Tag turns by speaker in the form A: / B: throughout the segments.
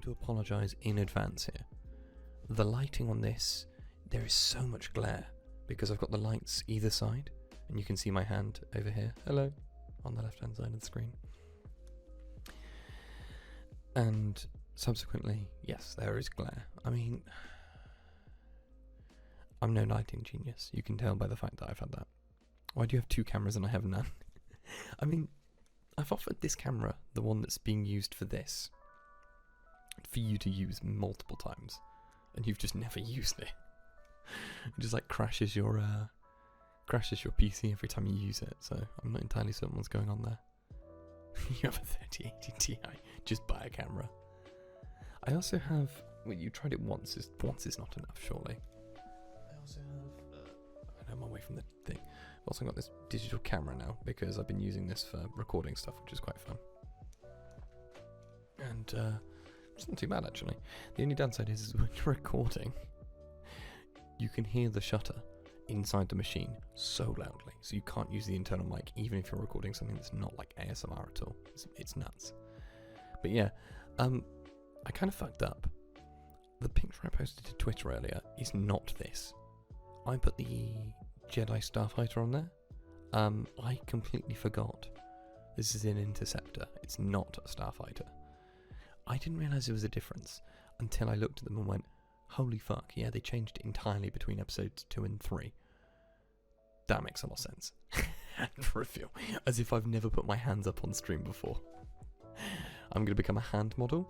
A: going to apologise in advance here. The lighting on this, there is so much glare because I've got the lights either side, and you can see my hand over here. Hello, on the left-hand side of the screen. And subsequently, yes, there is glare. I mean, I'm no lighting genius. You can tell by the fact that I've had that. Why do you have two cameras and I have none? I mean, I've offered this camera, the one that's being used for this, for you to use multiple times, and you've just never used it. It just like crashes your PC every time you use it, so I'm not entirely certain what's going on there. You have a 3080 Ti, just buy a camera. I also have, well, you tried it once is not enough, surely. I also have, I'm away from the thing. I've also got this digital camera now, because I've been using this for recording stuff, which is quite fun. And it's not too bad, actually. The only downside is when you're recording, you can hear the shutter inside the machine so loudly, so you can't use the internal mic, even if you're recording something that's not like ASMR at all. It's nuts. But yeah, I kind of fucked up. The picture I posted to Twitter earlier is not this. I put the Jedi Starfighter on there. I completely forgot. This is an Interceptor. It's not a Starfighter. I didn't realise there was a difference until I looked at them and went, holy fuck, yeah, they changed it entirely between episodes 2 and 3. That makes a lot of sense. Hand reveal. As if I've never put my hands up on stream before. I'm going to become a hand model,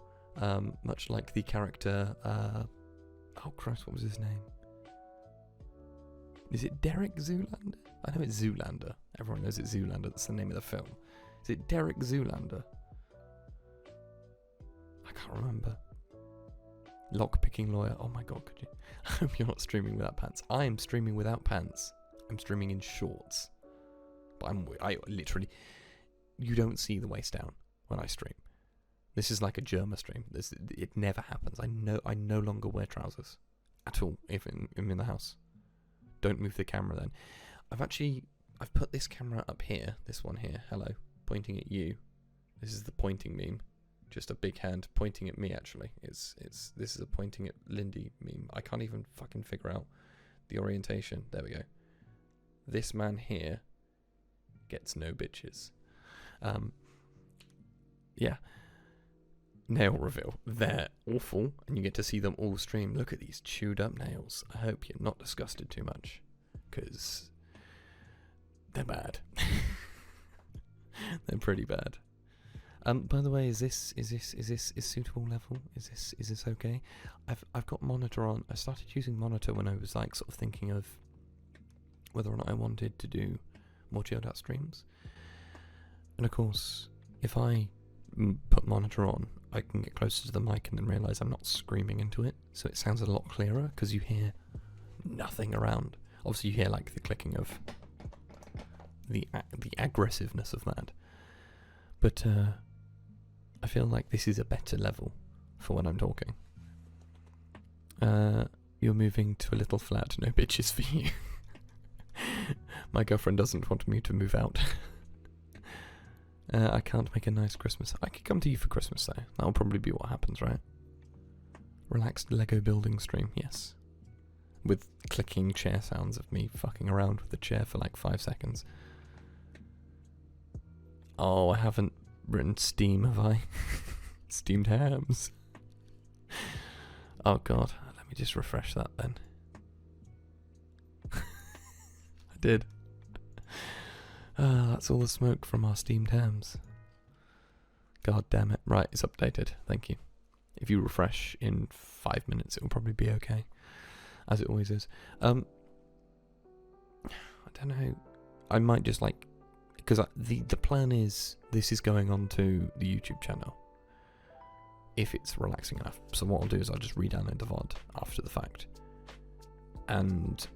A: much like the character, oh Christ, what was his name? Is it Derek Zoolander? I know it's Zoolander. Everyone knows it's Zoolander, that's the name of the film. Is it Derek Zoolander? I can't remember. Lock-picking lawyer. Oh my god, could you? I hope you're not streaming without pants. I am streaming without pants. I'm streaming in shorts. But I literally... You don't see the waist down when I stream. This is like a Germa stream. It never happens. I no longer wear trousers. At all, if I'm in the house. Don't move the camera then. I've put this camera up here. This one here. Hello. Pointing at you. This is the pointing meme. Just a big hand pointing at me, actually. This is a pointing at Lindi meme. I can't even fucking figure out the orientation. There we go. This man here gets no bitches. Yeah. Nail reveal. They're awful, and you get to see them all stream. Look at these chewed up nails. I hope you're not disgusted too much, because they're bad. They're pretty bad. By the way, is this suitable level? Is this okay? I've got monitor on. I started using monitor when I was like sort of thinking of whether or not I wanted to do more chilled out streams. And of course, if I put monitor on, I can get closer to the mic and then realise I'm not screaming into it, so it sounds a lot clearer because you hear nothing around. Obviously, you hear like the clicking of the aggressiveness of that, but I feel like this is a better level for when I'm talking. You're moving to a little flat, no bitches for you. My girlfriend doesn't want me to move out. I can't make a nice Christmas. I could come to you for Christmas though. That'll probably be what happens, right? Relaxed Lego building stream, yes. With clicking chair sounds of me fucking around with the chair for like 5 seconds. Oh, I haven't written Steam, have I? Steamed hams. Oh god, let me just refresh that then. I did. That's all the smoke from our steamed hams. God damn it. Right, it's updated. Thank you. If you refresh in 5 minutes, it will probably be okay. As it always is. I don't know. I might just like... Because the plan is... This is going on to the YouTube channel. If it's relaxing enough. So what I'll do is I'll just re-download the VOD after the fact. And...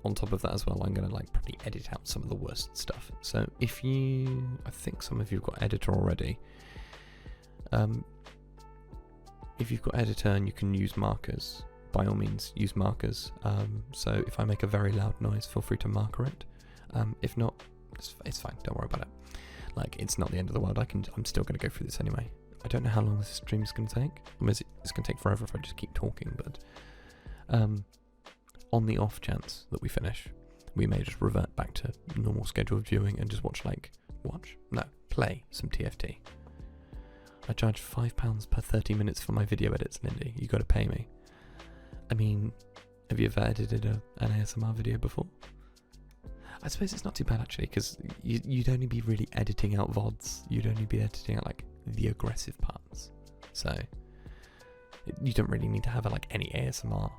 A: on top of that as well, I'm going to like probably edit out some of the worst stuff. So if you... I think some of you have got editor already. If you've got editor and you can use markers, by all means use markers. So if I make a very loud noise, feel free to marker it. If not, it's fine, don't worry about it. Like, it's not the end of the world. I'm still going to go through this anyway. I don't know how long this stream is going to take. I mean, it's going to take forever if I just keep talking, but on the off chance that we finish, we may just revert back to normal scheduled viewing and just play some TFT. I charge £5 per 30 minutes for my video edits, Lindi. You got to pay me. I mean, have you ever edited an ASMR video before? I suppose it's not too bad actually, because you'd only be really editing out VODs. You'd only be editing out like the aggressive parts. So you don't really need to have like any ASMR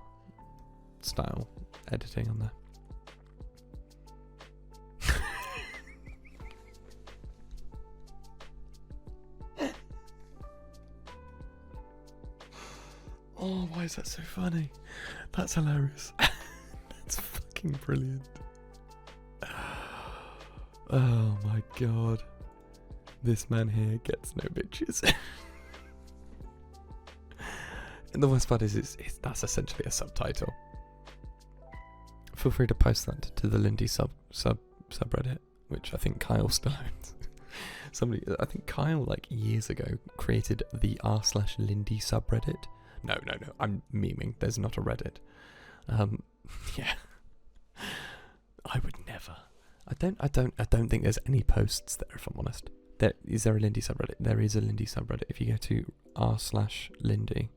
A: style editing on there. Oh, why is that so funny? That's hilarious. That's fucking brilliant. Oh my god. This man here gets no bitches. And the worst part is that's essentially a subtitle. Feel free to post that to the Lindi subreddit, which I think Kyle still owns. I think Kyle like years ago created the r/Lindi subreddit. No, I'm memeing. There's not a Reddit. Yeah. I would never. I don't think there's any posts there, if I'm honest. Is there a Lindi subreddit? There is a Lindi subreddit. If you go to r/Lindi.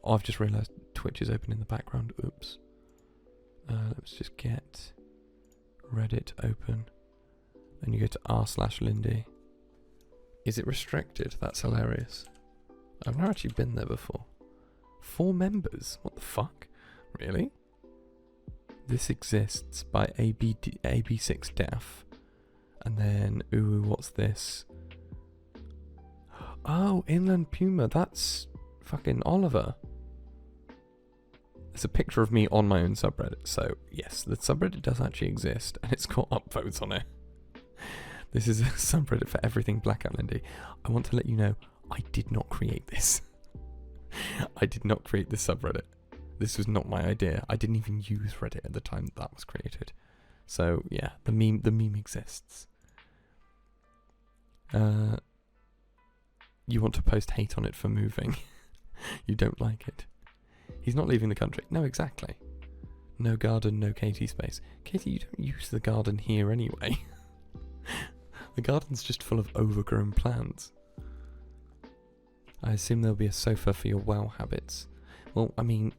A: Oh, I've just realised Twitch is open in the background. Oops. Let's just get Reddit open. And you go to r/Lindi. Is it restricted? That's hilarious. I've never actually been there before. 4 members? What the fuck? Really? This exists by AB6DAF. And then, ooh, what's this? Oh, Inland Puma. That's fucking Oliver. There's a picture of me on my own subreddit. So, yes, the subreddit does actually exist. And it's got upvotes on it. This is a subreddit for everything Blackout Lindi. I want to let you know, I did not create this. I did not create this subreddit. This was not my idea. I didn't even use Reddit at the time that was created. So yeah, the meme exists. You want to post hate on it for moving. You don't like it. He's not leaving the country. No, exactly. No garden, no Katie space. Katie, you don't use the garden here anyway. The garden's just full of overgrown plants. I assume there'll be a sofa for your WoW habits. Well, I mean,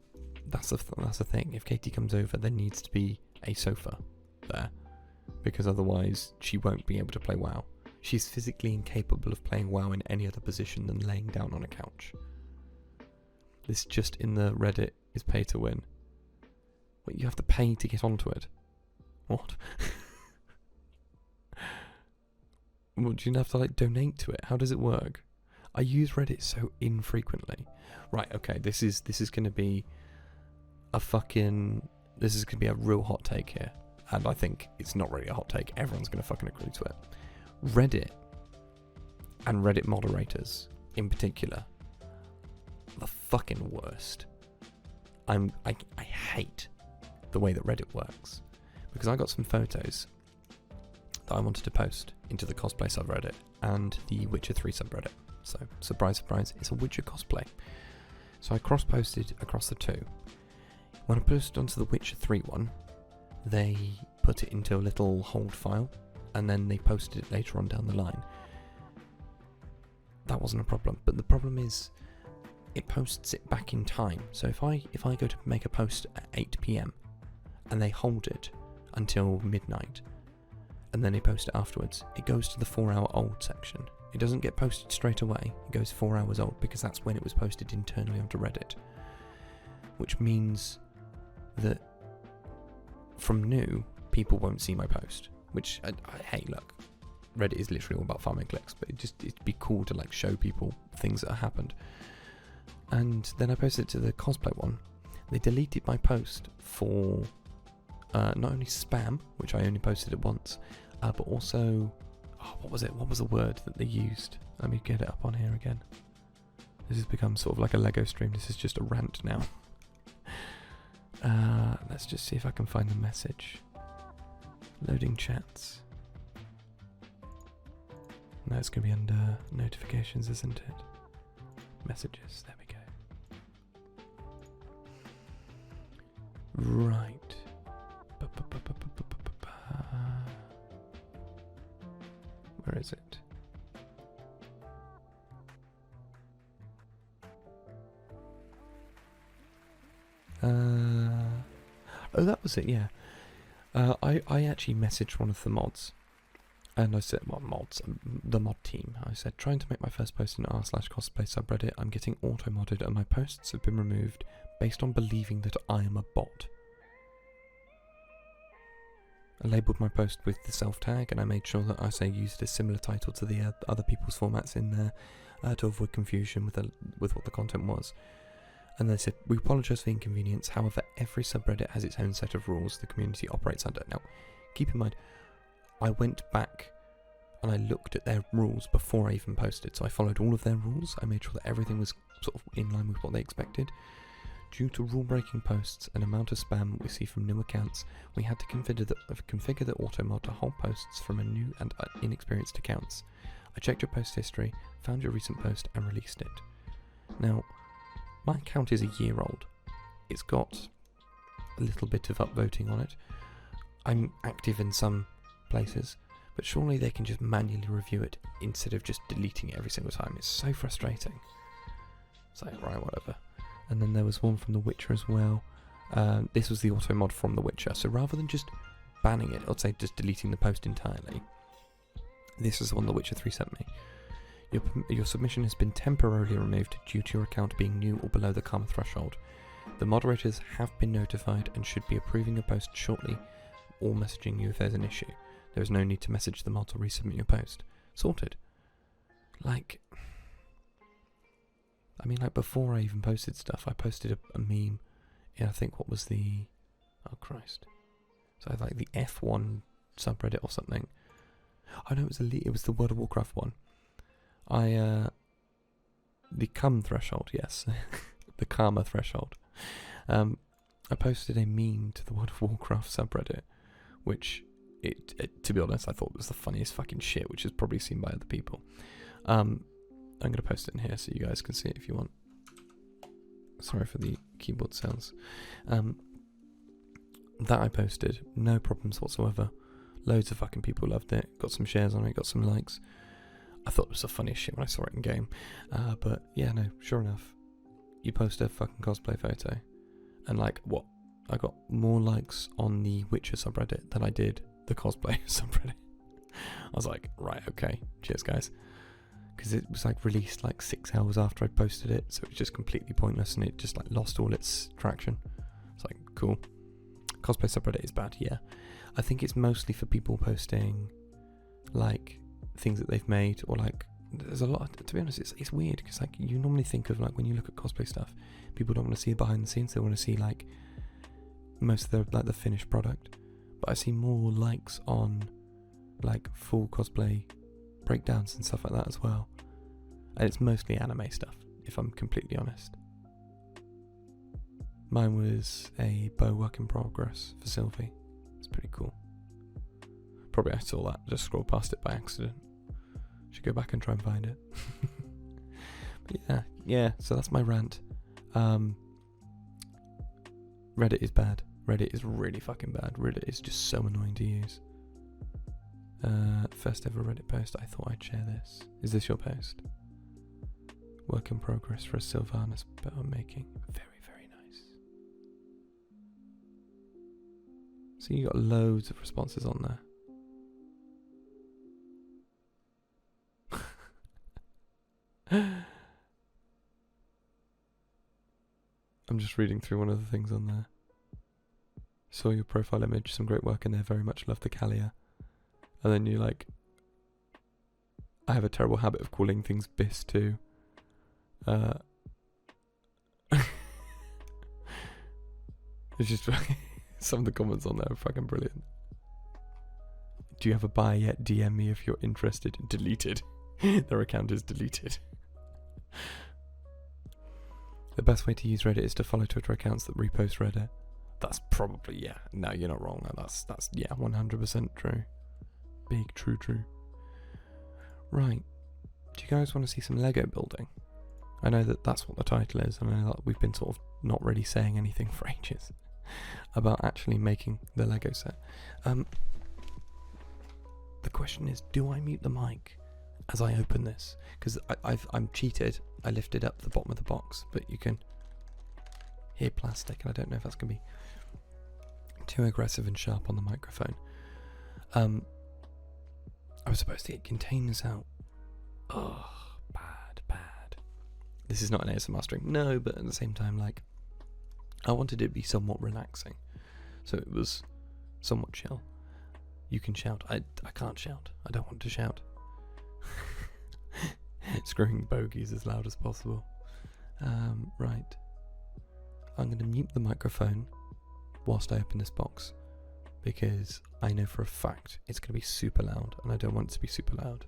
A: that's the thing. If Katie comes over, there needs to be a sofa there. Because otherwise, she won't be able to play WoW. She's physically incapable of playing WoW in any other position than laying down on a couch. This just in the Reddit is pay to win. Wait, you have to pay to get onto it? What? Well, do you have to like donate to it? How does it work? I use Reddit so infrequently. Right, okay, this is going to be a real hot take here. And I think it's not really a hot take. Everyone's going to fucking agree to it. Reddit and Reddit moderators in particular, the fucking worst. I hate the way that Reddit works. Because I got some photos that I wanted to post into the cosplay subreddit and the Witcher 3 subreddit. So, surprise, surprise, it's a Witcher cosplay. So I cross-posted across the two. When I posted onto the Witcher 3 one, they put it into a little hold file, and then they posted it later on down the line. That wasn't a problem, but the problem is, it posts it back in time. So if I go to make a post at 8 PM, and they hold it until midnight, and then they post it afterwards, it goes to the 4-hour old section. It doesn't get posted straight away, it goes 4 hours old because that's when it was posted internally onto Reddit. Which means that from new, people won't see my post. Which, hey look, Reddit is literally all about farming clicks, but it'd be cool to like show people things that happened. And then I posted it to the cosplay one. They deleted my post for not only spam, which I only posted it once, but also, what was it? What was the word that they used? Let me get it up on here again. This has become sort of like a Lego stream. This is just a rant now. Let's just see if I can find the message. Loading chats. No, it's going to be under notifications, isn't it? Messages, there we go. Right. Where is it? Oh, that was it, yeah. I actually messaged one of the mods. And I said, well, mods, the mod team. I said, trying to make my first post in r/cosplay subreddit. I'm getting auto-modded and my posts have been removed based on believing that I am a bot. I labelled my post with the self-tag and I made sure that I used a similar title to the other people's formats in there to avoid confusion with what the content was. And they said, we apologise for the inconvenience, however, every subreddit has its own set of rules the community operates under. Now, keep in mind, I went back and I looked at their rules before I even posted, so I followed all of their rules. I made sure that everything was sort of in line with what they expected. Due to rule-breaking posts and amount of spam we see from new accounts, we had to configure the auto-mod to hold posts from a new and inexperienced accounts. I checked your post history, found your recent post and released it. Now, my account is a year old. It's got a little bit of upvoting on it. I'm active in some places, but surely they can just manually review it instead of just deleting it every single time. It's so frustrating. It's like, right, whatever. And then there was one from The Witcher as well. This was the auto mod from The Witcher, so rather than just banning it, I'd say just deleting the post entirely. This is the one The Witcher 3 sent me. Your submission has been temporarily removed due to your account being new or below the karma threshold. The moderators have been notified and should be approving your post shortly or messaging you if there's an issue. There is no need to message the mod or resubmit your post. Sorted. Like, I mean, like before I even posted stuff, I posted a meme in, I think, what was the, oh Christ. So like the F1 subreddit or something. Oh no, it was the World of Warcraft one. The cum threshold, yes. The karma threshold. I posted a meme to the World of Warcraft subreddit, which, to be honest, I thought was the funniest fucking shit, which is probably seen by other people. I'm going to post it in here so you guys can see it if you want. Sorry for the keyboard sounds. That I posted, no problems whatsoever. Loads of fucking people loved it, got some shares on it, got some likes. I thought it was the funniest shit when I saw it in game. But yeah, no, sure enough, you post a fucking cosplay photo, and like, what? I got more likes on the Witcher subreddit than I did the cosplay subreddit. I was like, right, okay, cheers guys. Because it was like released like 6 hours after I posted it, so it was just completely pointless and it just like lost all its traction. It's like, cool. Cosplay subreddit is bad, yeah. I think it's mostly for people posting like things that they've made, or like, there's a lot, to be honest, it's weird because like you normally think of like when you look at cosplay stuff, people don't want to see behind the scenes, they want to see like most of the finished product. But I see more likes on like full cosplay breakdowns and stuff like that as well, and it's mostly anime stuff, if I'm completely honest. Mine was a bow work in progress for Sylvie. It's pretty cool. Probably I saw that, just scrolled past it by accident. Should go back and try and find it. But yeah, so that's my rant. Reddit is bad. Reddit is really fucking bad. Reddit is just so annoying to use. First ever Reddit post, I thought I'd share this. Is this your post? Work in progress for a Sylvanas bow making. Very, very nice. So you got loads of responses on there. I'm just reading through one of the things on there. Saw your profile image, some great work in there, very much love the Kalia. And then you're like, I have a terrible habit of calling things bis too. It's just some of the comments on there are fucking brilliant. Do you have a buy yet? DM me if you're interested. Deleted. Their account is deleted. The best way to use Reddit is to follow Twitter accounts that repost Reddit. That's probably, yeah. No, you're not wrong. That's yeah, 100% true. Big true. Right. Do you guys want to see some Lego building? I know that that's what the title is, and I know that we've been sort of not really saying anything for ages about actually making the Lego set. The question is, do I mute the mic as I open this? Because I'm cheated. I lifted up the bottom of the box, but you can hear plastic, and I don't know if that's going to be too aggressive and sharp on the microphone. I was supposed to get containers out. Oh, bad. This is not an ASMR stream. No, but at the same time, like, I wanted it to be somewhat relaxing. So it was somewhat chill. You can shout. I can't shout. I don't want to shout. Screwing bogies as loud as possible. Right. I'm going to mute the microphone whilst I open this box, because I know for a fact it's going to be super loud, and I don't want it to be super loud.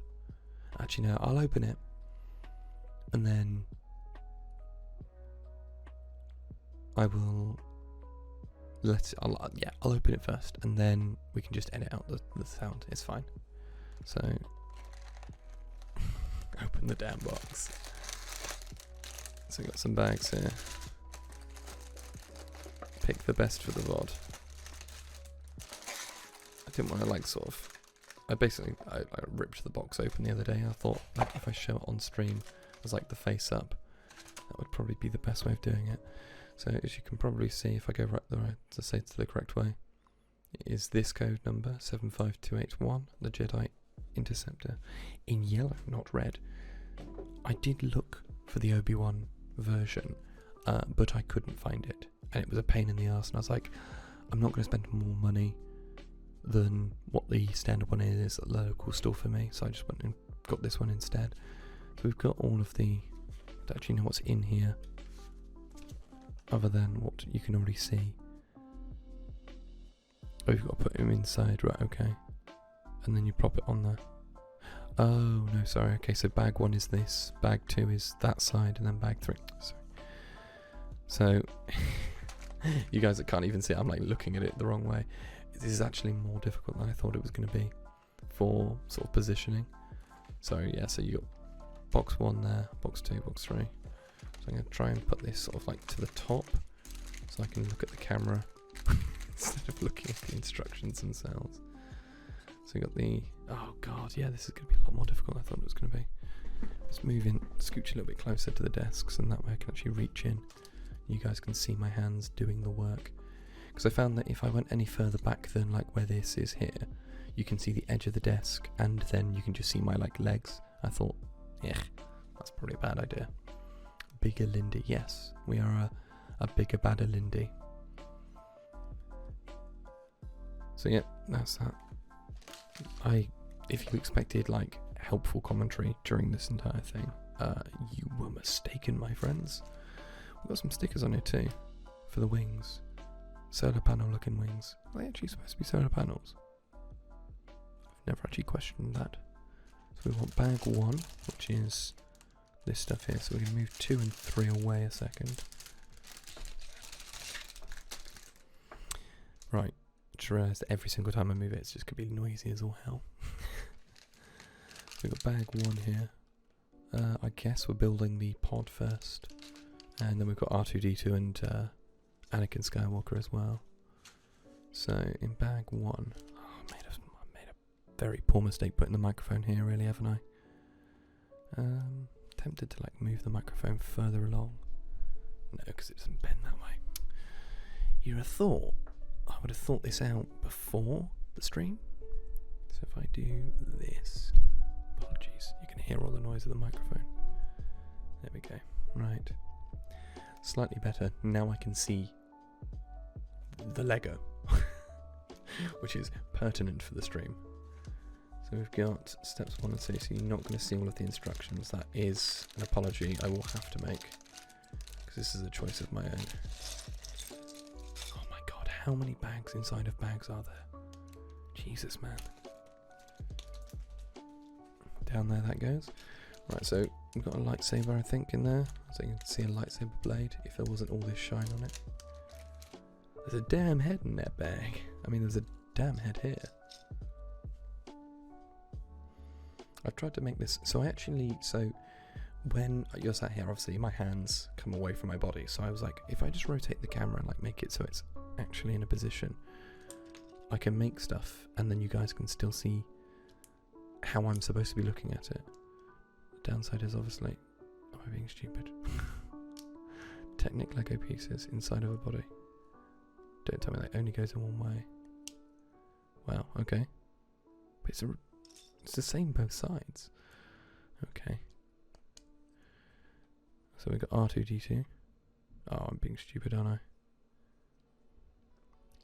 A: Actually, no, I'll open it, and then I will I'll open it first, and then we can just edit out the sound. It's fine. So, open the damn box. So we got some bags here. Pick the best for the VOD. I didn't want to I ripped the box open the other day. I thought, like, if I show it on stream as like the face up, that would probably be the best way of doing it. So as you can probably see, if I go to say it's the correct way, it is this code number 75281, the Jedi Interceptor, in yellow, not red. I did look for the Obi-Wan version, but I couldn't find it, and it was a pain in the arse. And I was like, I'm not going to spend more money than what the standard one is at the local store for me, so I just went and got this one instead. So we've got all of the, don't actually know what's in here other than what you can already see. Oh, you've got to put them inside, right? Okay, and then you prop it on there. Oh no, sorry. Okay, so bag 1 is this, bag 2 is that side, and then bag 3. Sorry. So you guys that can't even see it, I'm like looking at it the wrong way. This is actually more difficult than I thought it was going to be for sort of positioning. So yeah, so you got box 1 there, box 2, box 3. So I'm going to try and put this sort of like to the top, so I can look at the camera instead of looking at the instructions themselves. So we got the, oh god, yeah, this is going to be a lot more difficult than I thought it was going to be. Let's move in, scooch a little bit closer to the desks, and that way I can actually reach in. You guys can see my hands doing the work. Because I found that if I went any further back than like where this is here, you can see the edge of the desk, and then you can just see my like legs. I thought, yeah, that's probably a bad idea. Bigger Lindi, yes, we are a bigger, badder Lindi. So yeah, that's that. If you expected like helpful commentary during this entire thing, you were mistaken, my friends. We've got some stickers on here too, for the wings. Solar panel looking wings. Are they actually supposed to be solar panels? I've never actually questioned that. So we want bag 1, which is this stuff here. So we're going to move 2 and 3 away a second. Right. Just realised that every single time I move it, it's just going to be noisy as all hell. So we've got bag 1 here. I guess we're building the pod first. And then we've got R2-D2 and Anakin Skywalker as well. So in bag 1, I made a very poor mistake putting the microphone here, really, haven't I? Tempted to like move the microphone further along. No, because it doesn't bend that way. You'd have thought I would have thought this out before the stream. So if I do this, apologies, you can hear all the noise of the microphone. There we go. Right. Slightly better. Now I can see the Lego, which is pertinent for the stream. So we've got steps 1 and 2, so you're not going to see all of the instructions. That is an apology I will have to make, because this is a choice of my own. Oh my god, how many bags inside of bags are there? Jesus, man. Down there that goes. Right, so we've got a lightsaber, I think, in there. So you can see a lightsaber blade, if there wasn't all this shine on it. There's a damn head in that bag. I mean, there's a damn head here. I've tried to make this, so when you're sat here, obviously my hands come away from my body, so I was like, if I just rotate the camera and like make it so it's actually in a position, I can make stuff, and then you guys can still see how I'm supposed to be looking at it. The downside is obviously, am I being stupid? Technic Lego pieces inside of a body. Don't tell me that only goes in one way. Wow, okay. But it's the same both sides. Okay. So we got R2-D2. Oh, I'm being stupid, aren't I?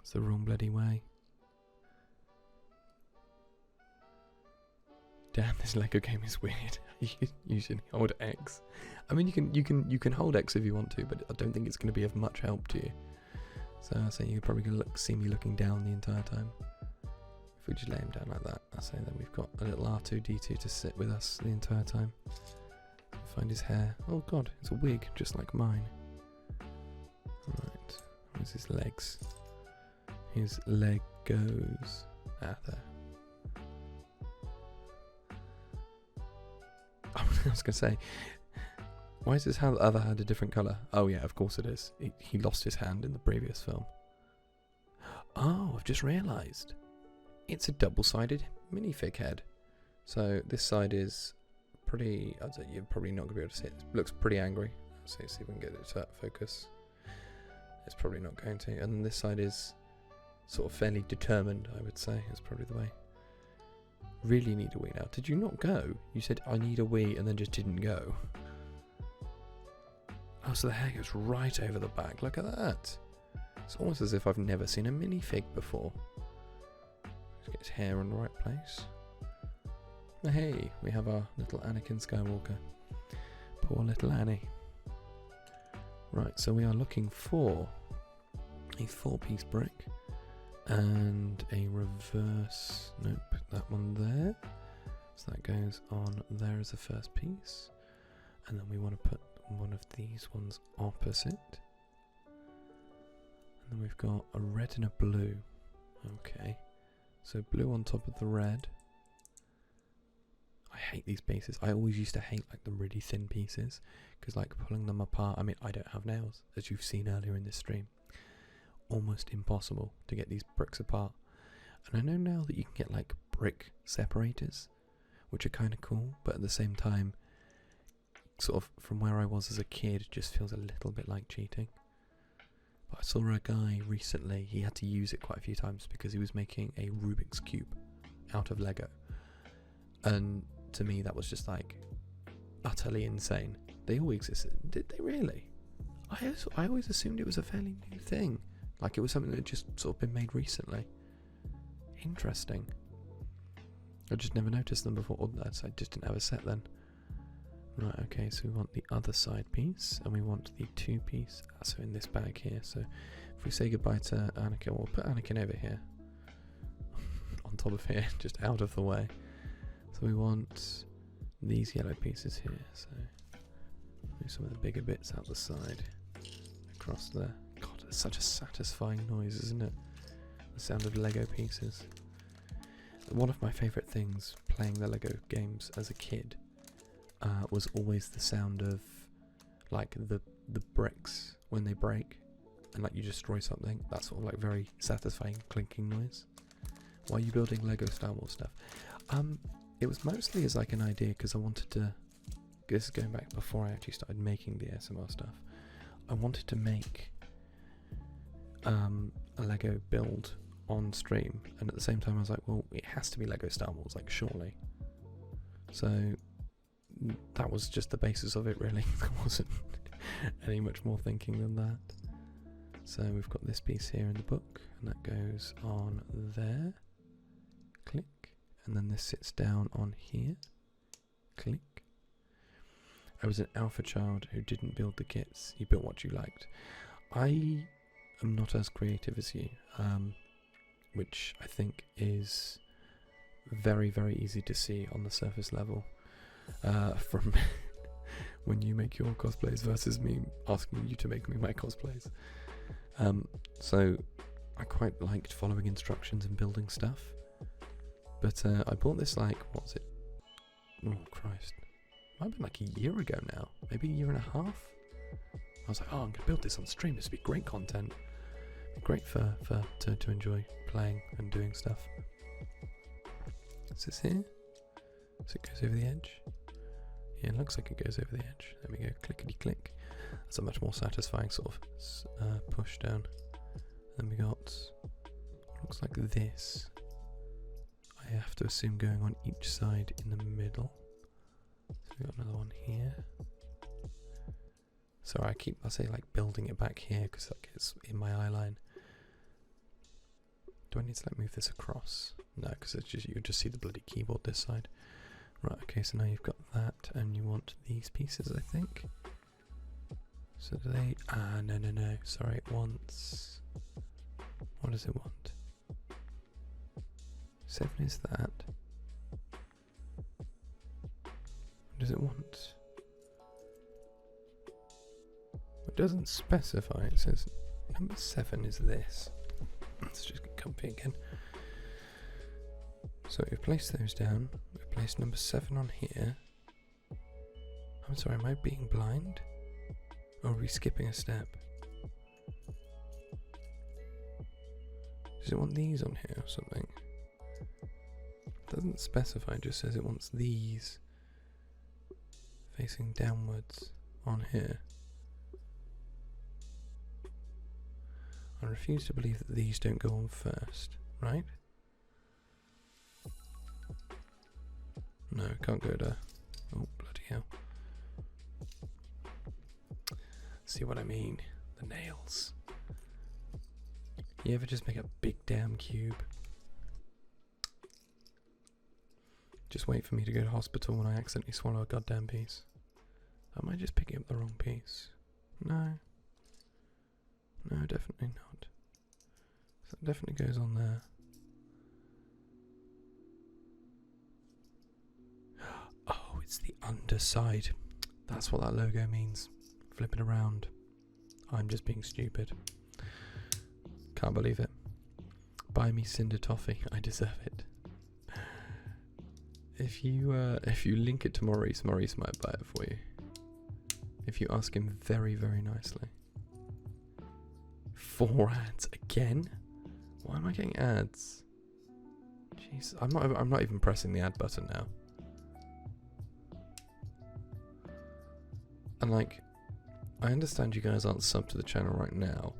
A: It's the wrong bloody way. Damn, this Lego game is weird. You should hold X. I mean, you can hold X if you want to, but I don't think it's going to be of much help to you. So I say you're probably going to see me looking down the entire time. If we just lay him down like that, I say then we've got a little R2-D2 to sit with us the entire time. Find his hair. Oh god, it's a wig, just like mine. Right, where's his legs? His leg goes. Ah, there. I was going to say, why is his other hand a different colour? Oh yeah, of course it is. He lost his hand in the previous film. Oh, I've just realised. It's a double-sided minifig head. So this side is pretty, I'd say you're probably not going to be able to see it. It looks pretty angry. Let's see if we can get it to focus. It's probably not going to. And then this side is sort of fairly determined, I would say, is probably the way. Really need a wee now. Did you not go? You said, I need a wee, and then just didn't go. Oh, so the hair goes right over the back. Look at that. It's almost as if I've never seen a minifig before. Let's get his hair in the right place. Hey, we have our little Anakin Skywalker. Poor little Annie. Right, so we are looking for a 4-piece brick and a reverse. Nope, that one there. So that goes on there as the first piece. And then we want to put one of these ones opposite. And then we've got a red and a blue. Okay, so blue on top of the red. I hate these pieces. I always used to hate like the really thin pieces because like pulling them apart, I mean I don't have nails as you've seen earlier in this stream. Almost impossible to get these bricks apart. And I know now that you can get like brick separators, which are kind of cool, but at the same time, sort of from where I was as a kid, it just feels a little bit like cheating. But I saw a guy recently, he had to use it quite a few times because he was making a Rubik's Cube out of Lego. And to me that was just like utterly insane. They all existed. Did they really? I always assumed it was a fairly new thing. Like it was something that had just sort of been made recently. Interesting. I just never noticed them before. Or I just didn't have a set then. Right, okay, so we want the other side piece and we want the 2-piece. So in this bag here. So if we say goodbye to Anakin, we'll put Anakin over here. On top of here, just out of the way. So we want these yellow pieces here, so move some of the bigger bits out the side, across there. God, it's such a satisfying noise, isn't it? The sound of Lego pieces. One of my favourite things playing the Lego games as a kid was always the sound of like the bricks when they break and like you destroy something. That sort of like very satisfying clinking noise. Why are you building Lego Star Wars stuff? It was mostly as like an idea because I wanted to, this is going back before I actually started making the ASMR stuff, I wanted to make a Lego build on stream, and at the same time I was like, well, it has to be Lego Star Wars, like surely. So that was just the basis of it really. There wasn't any much more thinking than that. So we've got this piece here in the book, and that goes on there. Click. And then this sits down on here. Click. I was an alpha child who didn't build the kits. You built what you liked. I am not as creative as you, which I think is very, very easy to see on the surface level from when you make your cosplays versus me asking you to make me my cosplays. So I quite liked following instructions and building stuff. But I bought this, like, what was it, oh Christ, might have been like a year ago now, maybe a year and a half. I was like, oh, I'm gonna build this on stream. This would be great content, great to enjoy playing and doing stuff. Is this here? So it goes over the edge. Yeah, it looks like it goes over the edge. There we go, clickety click. That's a much more satisfying sort of push down. Then we got, looks like this. I have to assume going on each side in the middle. So we got another one here. Sorry, I say like building it back here because like it's in my eye line. Do I need to like move this across? No, because it's just, you just see the bloody keyboard this side. Right, okay, so now you've got that and you want these pieces, I think. So do they, no, sorry, it wants, what does it want? 7 is that. What does it want? It doesn't specify, it says number 7 is this. Let's just get comfy again. So we've placed those down, we've placed number 7 on here. I'm sorry, am I being blind? Or are we skipping a step? Does it want these on here or something? It doesn't specify, it just says it wants these facing downwards on here. I refuse to believe that these don't go on first, right? No, can't go there. Oh, bloody hell. See what I mean? The nails. You ever just make a big damn cube? Just wait for me to go to hospital when I accidentally swallow a goddamn piece. Am I just picking up the wrong piece? No. No, definitely not. So it definitely goes on there. Oh, it's the underside. That's what that logo means. Flip it around. I'm just being stupid. Can't believe it. Buy me Cinder Toffee. I deserve it. If you link it to Maurice might buy it for you. If you ask him very, very nicely. 4 ads again? Why am I getting ads? Jeez, I'm not even pressing the ad button now. And like, I understand you guys aren't subbed to the channel right now.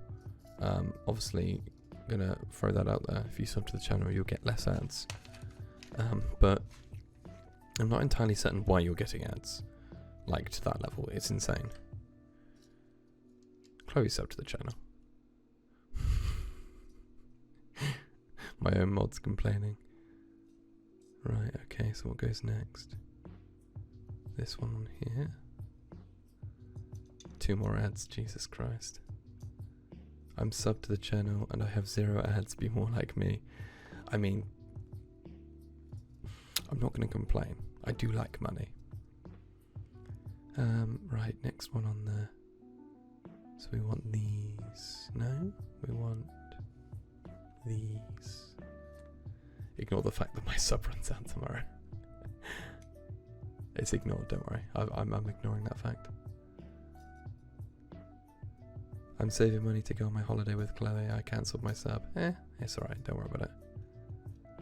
A: Obviously, I'm gonna throw that out there. If you sub to the channel, you'll get less ads. But I'm not entirely certain why you're getting ads. Like, to that level. It's insane. Chloe subbed to the channel. My own mod's complaining. Right, okay, so what goes next? This one on here. 2 more ads, Jesus Christ. I'm subbed to the channel and I have 0 ads, be more like me. I mean, I'm not going to complain. I do like money. Right, next one on there. So we want these. No, we want these. Ignore the fact that my sub runs out tomorrow. It's ignored, don't worry. I'm ignoring that fact. I'm saving money to go on my holiday with Chloe. I cancelled my sub. It's alright, don't worry about it.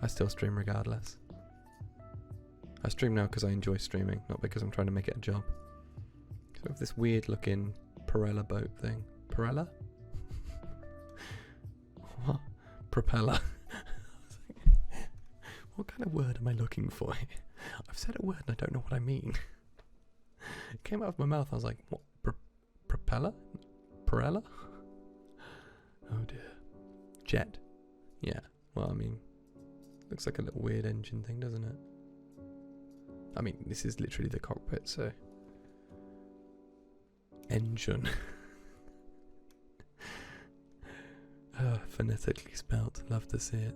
A: I still stream regardless. I stream now because I enjoy streaming, not because I'm trying to make it a job. So we have this weird looking Perella boat thing. Perella? What? Propeller. What kind of word am I looking for? I've said a word and I don't know what I mean. It came out of my mouth, I was like, what? Propeller? Perella? Oh dear. Jet. Yeah, well I mean, looks like a little weird engine thing, doesn't it? I mean, this is literally the cockpit, so... Engine. Phonetically spelt. Love to see it.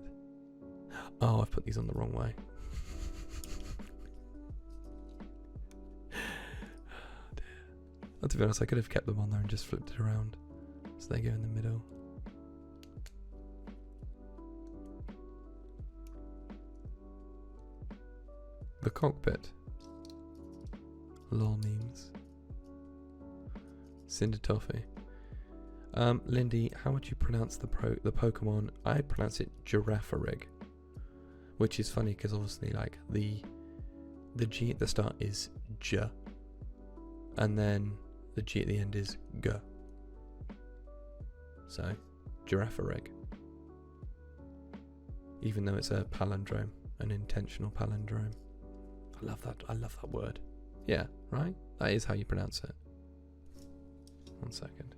A: Oh, I've put these on the wrong way. Oh dear. Well, to be honest, I could have kept them on there and just flipped it around. So they go in the middle. The cockpit. Lol memes. Cinder Toffee. Lindy, how would you pronounce the Pokemon? I pronounce it Girafarig, which is funny because obviously like the G at the start is J, and then the G at the end is G. So Girafarig. Even though it's a palindrome, an intentional palindrome. I love that word. Yeah, right? That is how you pronounce it. 1 second.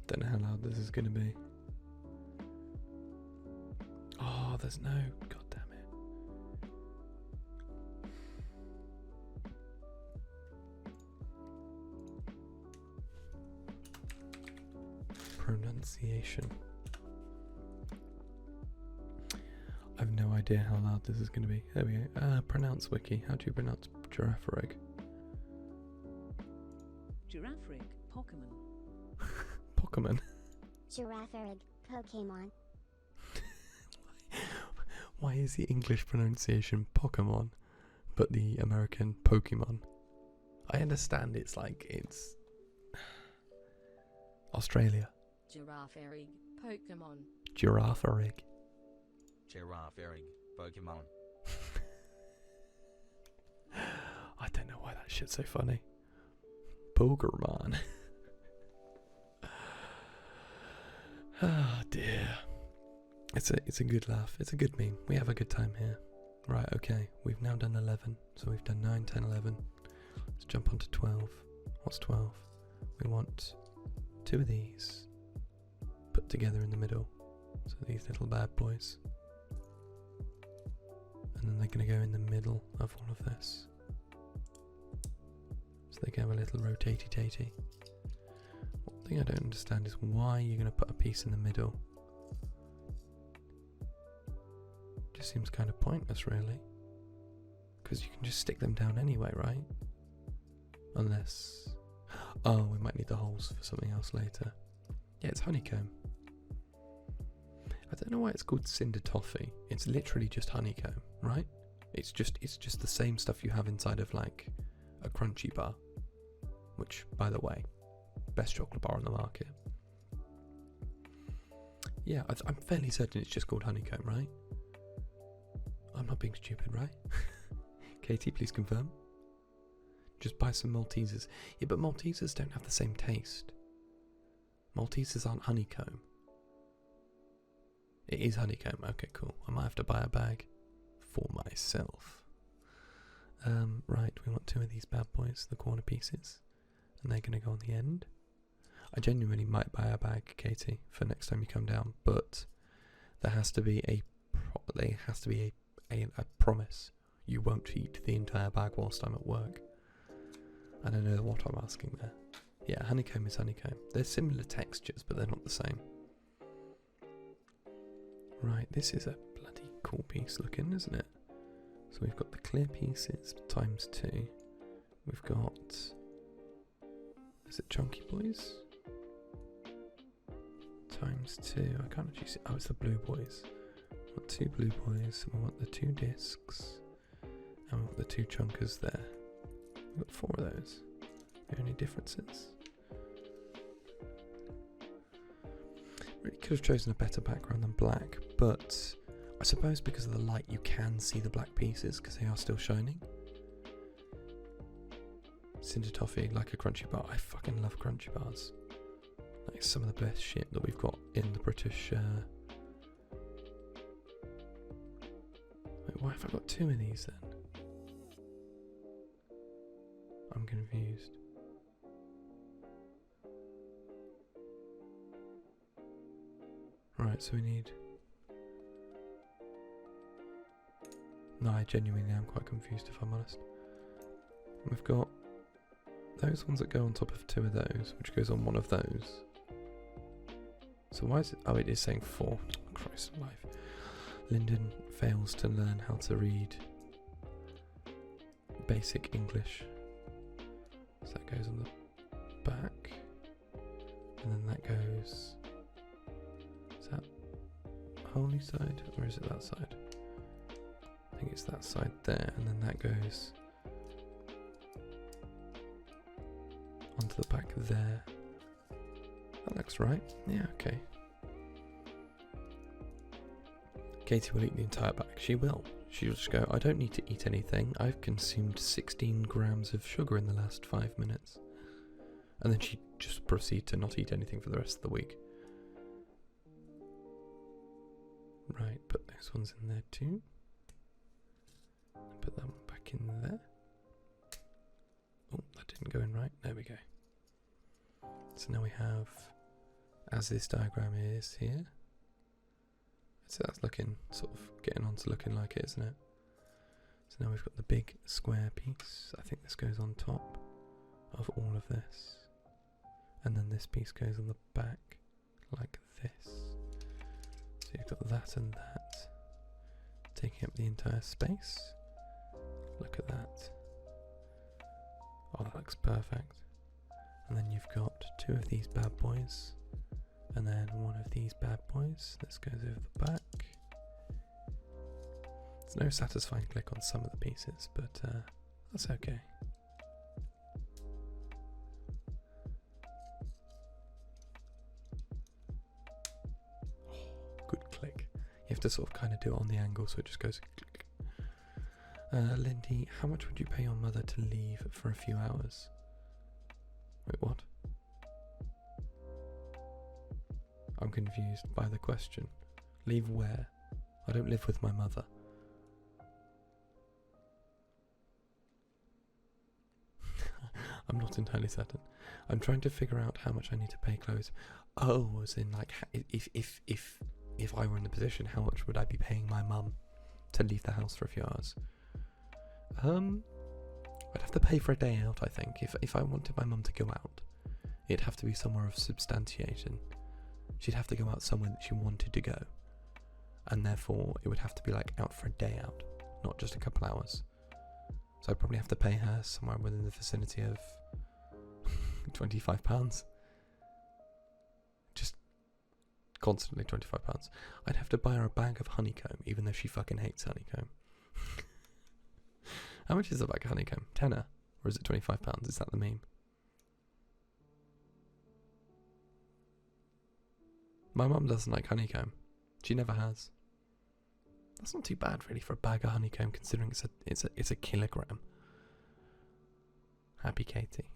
A: Don't know how loud this is going to be. Oh, there's no... God damn it. Pronunciation. I've no idea how loud this is going to be. There we go. Pronounce wiki. How do you pronounce Girafarig?
B: Girafarig, Pokemon.
A: Pokemon.
C: Girafarig, Pokemon.
A: Why is the English pronunciation Pokemon, but the American Pokemon? I understand it's like it's Australia.
B: Girafarig, Pokemon.
A: Girafarig.
D: Girafarig, Pokemon.
A: I don't know why that shit's so funny. Pokemon. Oh dear. It's a good laugh. It's a good meme. We have a good time here. Right, okay. We've now done 11. So we've done 9, 10, 11. Let's jump on to 12. What's 12? We want 2 of these put together in the middle. So these little bad boys. And then they're going to go in the middle of all of this. So they can have a little rotatey-tatey. One thing I don't understand is why you're going to put a piece in the middle. Just seems kind of pointless, really. Because you can just stick them down anyway, right? Unless... Oh, we might need the holes for something else later. Yeah, it's honeycomb. I don't know why it's called Cinder Toffee. It's literally just honeycomb, right? It's just the same stuff you have inside of like a crunchy bar. Which, by the way, best chocolate bar on the market. Yeah, I'm fairly certain it's just called honeycomb, right? I'm not being stupid, right? Katie, please confirm. Just buy some Maltesers. Yeah, but Maltesers don't have the same taste. Maltesers aren't honeycomb. It is honeycomb. Okay, cool. I might have to buy a bag for myself. Right, we want 2 of these bad boys, the corner pieces. And they're going to go on the end. I genuinely might buy a bag, Katie, for next time you come down. But there has to be a promise. You won't eat the entire bag whilst I'm at work. I don't know what I'm asking there. Yeah, honeycomb is honeycomb. They're similar textures, but they're not the same. Right, this is a bloody cool piece looking, isn't it? So we've got the clear pieces times 2. We've got... Is it Chunky Boys? Times 2. I can't actually see... Oh, it's the blue boys. We want 2 blue boys. We want the 2 discs. And we want the 2 chunkers there. We've got 4 of those. Are there any differences? Really could have chosen a better background than black, but I suppose because of the light you can see the black pieces because they are still shining. Cinder Toffee, like a crunchy bar. I fucking love crunchy bars. That is some of the best shit that we've got in the British... Wait, why have I got 2 of these then? I'm confused. Right, so we need... No, I genuinely am quite confused if I'm honest. We've got those ones that go on top of 2 of those, which goes on 1 of those. So why is it... Oh, it is saying 4. Christ alive. Lyndon fails to learn how to read basic English. So that goes on the back. And then that goes holy side, or is it that side? I think it's that side there, and then that goes onto the back there. That looks right. Yeah, okay. Katie will eat the entire bag. She will. She'll just go, I don't need to eat anything. I've consumed 16 grams of sugar in the last 5 minutes. And then she just proceed to not eat anything for the rest of the week. Right, put those ones in there too. Put that one back in there. Oh, that didn't go in right. There we go. So now we have, as this diagram is here. So that's looking, sort of getting on to looking like it, isn't it? So now we've got the big square piece. I think this goes on top of all of this. And then this piece goes on the back like this. So you've got that and that taking up the entire space. Look at that. Oh, that looks perfect. And then you've got 2 of these bad boys. And then 1 of these bad boys. This goes over the back. There's no satisfying click on some of the pieces, but that's okay. Good click. You have to sort of kind of do it on the angle so it just goes click. Lindy, how much would you pay your mother to leave for a few hours? Wait, what? I'm confused by the question. Leave where? I don't live with my mother. I'm not entirely certain. I'm trying to figure out how much I need to pay Chloe. Oh, as in like, if I were in the position, how much would I be paying my mum to leave the house for a few hours? I'd have to pay for a day out, I think. If I wanted my mum to go out, it'd have to be somewhere of substantiation. She'd have to go out somewhere that she wanted to go. And therefore, it would have to be like out for a day out, not just a couple hours. So I'd probably have to pay her somewhere within the vicinity of £25. Just constantly £25. I'd have to buy her a bag of honeycomb, even though she fucking hates honeycomb. How much is a bag of honeycomb? Tenner? Or is it £25? Is that the meme? My mum doesn't like honeycomb. She never has. That's not too bad really for a bag of honeycomb, considering it's a kilogram. Happy Katie.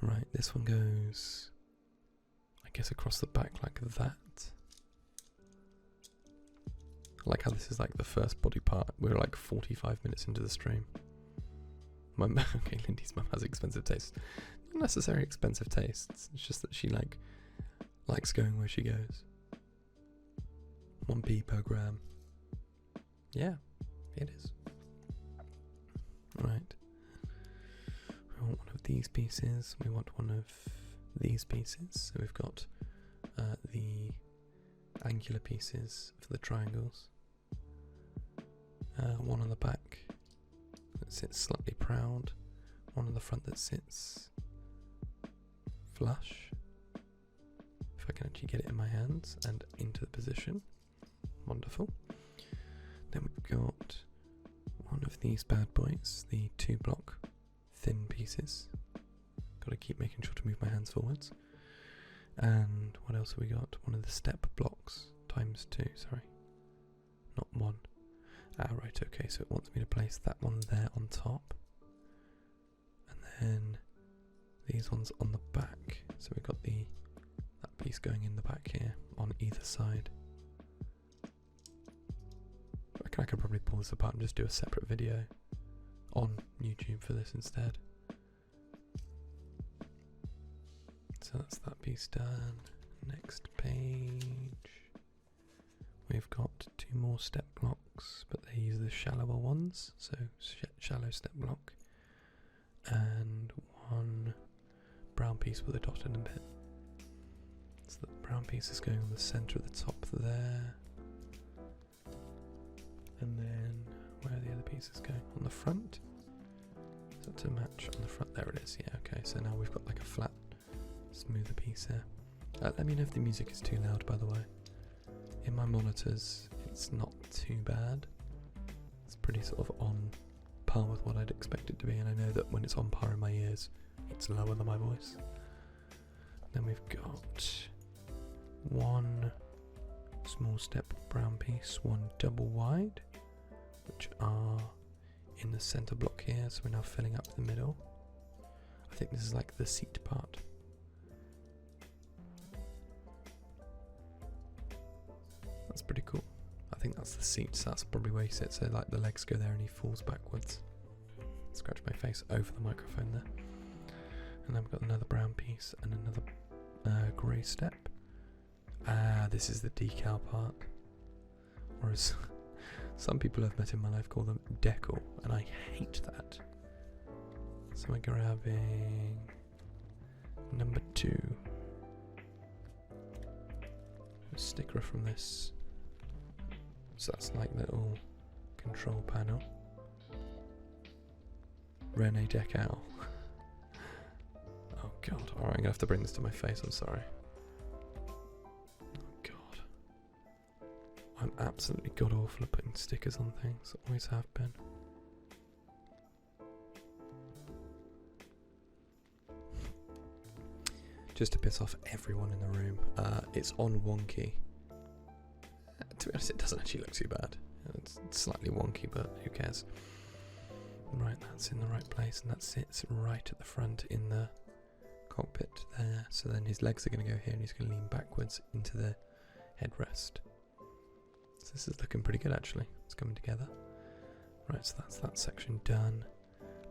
A: Right, this one goes, I guess, across the back like that. I like how this is like the first body part. We're like 45 minutes into the stream. Okay, Lindy's mum has expensive taste. Not necessarily expensive tastes. It's just that she likes going where she goes. 1p per gram. Yeah, it is. Right. We want one of these pieces. We want one of these pieces. So we've got the angular pieces for the triangles. One on the back that sits slightly proud. One on the front that sits flush. If I can actually get it in my hands and into the position. Wonderful. Then we've got one of these bad boys, the 2-block thin pieces. Got to keep making sure to move my hands forwards. And what else have we got? One of the step blocks times 2, sorry. Not 1. Ah, right, okay, so it wants me to place that one there on top. And then these ones on the back. So we've got that piece going in the back here on either side. I could probably pull this apart and just do a separate video on YouTube for this instead. So that's that piece done. Next page. We've got 2 more step blocks, but they use the shallower ones, so shallow step block. And 1 brown piece with a dot in a bit. So the brown piece is going on the centre of the top there. And then where are the other pieces going? On the front? Is that to match on the front? There it is, yeah, okay. So now we've got like a flat, smoother piece here. Let me know if the music is too loud, by the way. In my monitors, it's not too bad. It's pretty sort of on par with what I'd expect it to be, and I know that when it's on par in my ears, it's lower than my voice. Then we've got one small step brown piece, one double wide, which are in the center block here, so we're now filling up the middle. I think this is like the seat part. That's pretty cool. I think that's the seat, so that's probably where he sits, so like the legs go there and he falls backwards. Scratch my face over the microphone there. And then we've got another brown piece and another grey step. This is the decal part. Or as some people I've met in my life call them decal, and I hate that. So we're grabbing number 2. A sticker from this. So that's like little control panel. Rene Decal. Oh god, alright, I'm gonna have to bring this to my face, I'm sorry. Oh god. I'm absolutely god awful at putting stickers on things, always have been. Just to piss off everyone in the room, it's on wonky. To be honest, it doesn't actually look too bad. It's slightly wonky, but who cares? Right, that's in the right place, and that sits right at the front in the cockpit there. So then his legs are going to go here, and he's going to lean backwards into the headrest. So this is looking pretty good, actually. It's coming together. Right, so that's that section done.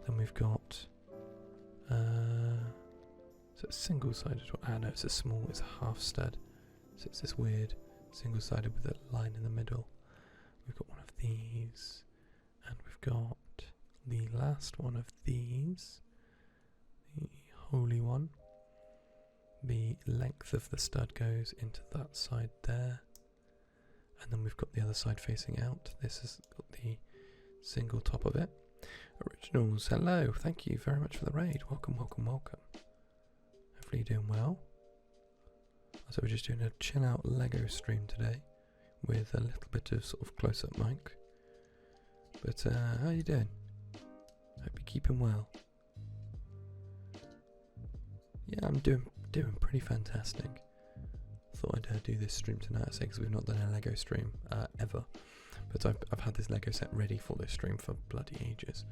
A: Then we've got... so it's single-sided. No, it's it's a half stud. So it's this weird single-sided with a line in the middle. We've got one of these, and we've got the last one of these, the holy one. The length of the stud goes into that side there, and then we've got the other side facing out. This has got the single top of it. Originals, hello, thank you very much for the raid. Welcome, welcome, welcome. Hopefully you're doing well. So we're just doing a chill out Lego stream today with a little bit of sort of close up mic. But how are you doing? Hope you're keeping well. Yeah, I'm doing pretty fantastic. Thought I'd do this stream tonight, I say, because we've not done a Lego stream ever. But I've had this Lego set ready for this stream for bloody ages.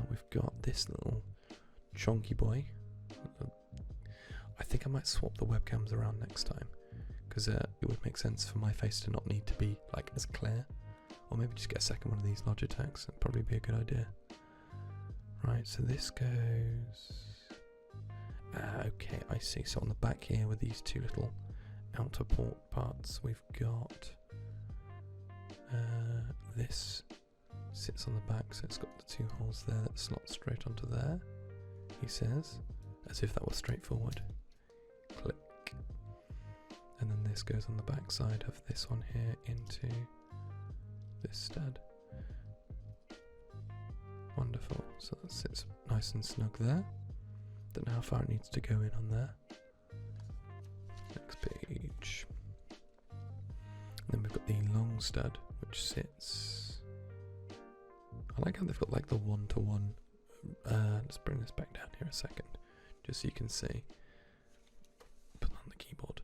A: We've got this little chonky boy. I think I might swap the webcams around next time, because it would make sense for my face to not need to be like as clear. Or maybe just get a second one of these Logitechs. That'd probably be a good idea. Right, so this goes... okay, I see. So on the back here with these two little outer port parts, we've got... this sits on the back, so it's got the two holes there that slot straight onto there, he says, as if that was straightforward. Click. And then this goes on the back side of this one here into this stud. Wonderful. So that sits nice and snug there. Don't know how far it needs to go in on there. Next page. And then we've got the long stud, which sits... I like how they've got like the one-to-one. Let's bring this back down here a second, just so you can see. Put that on the keyboard.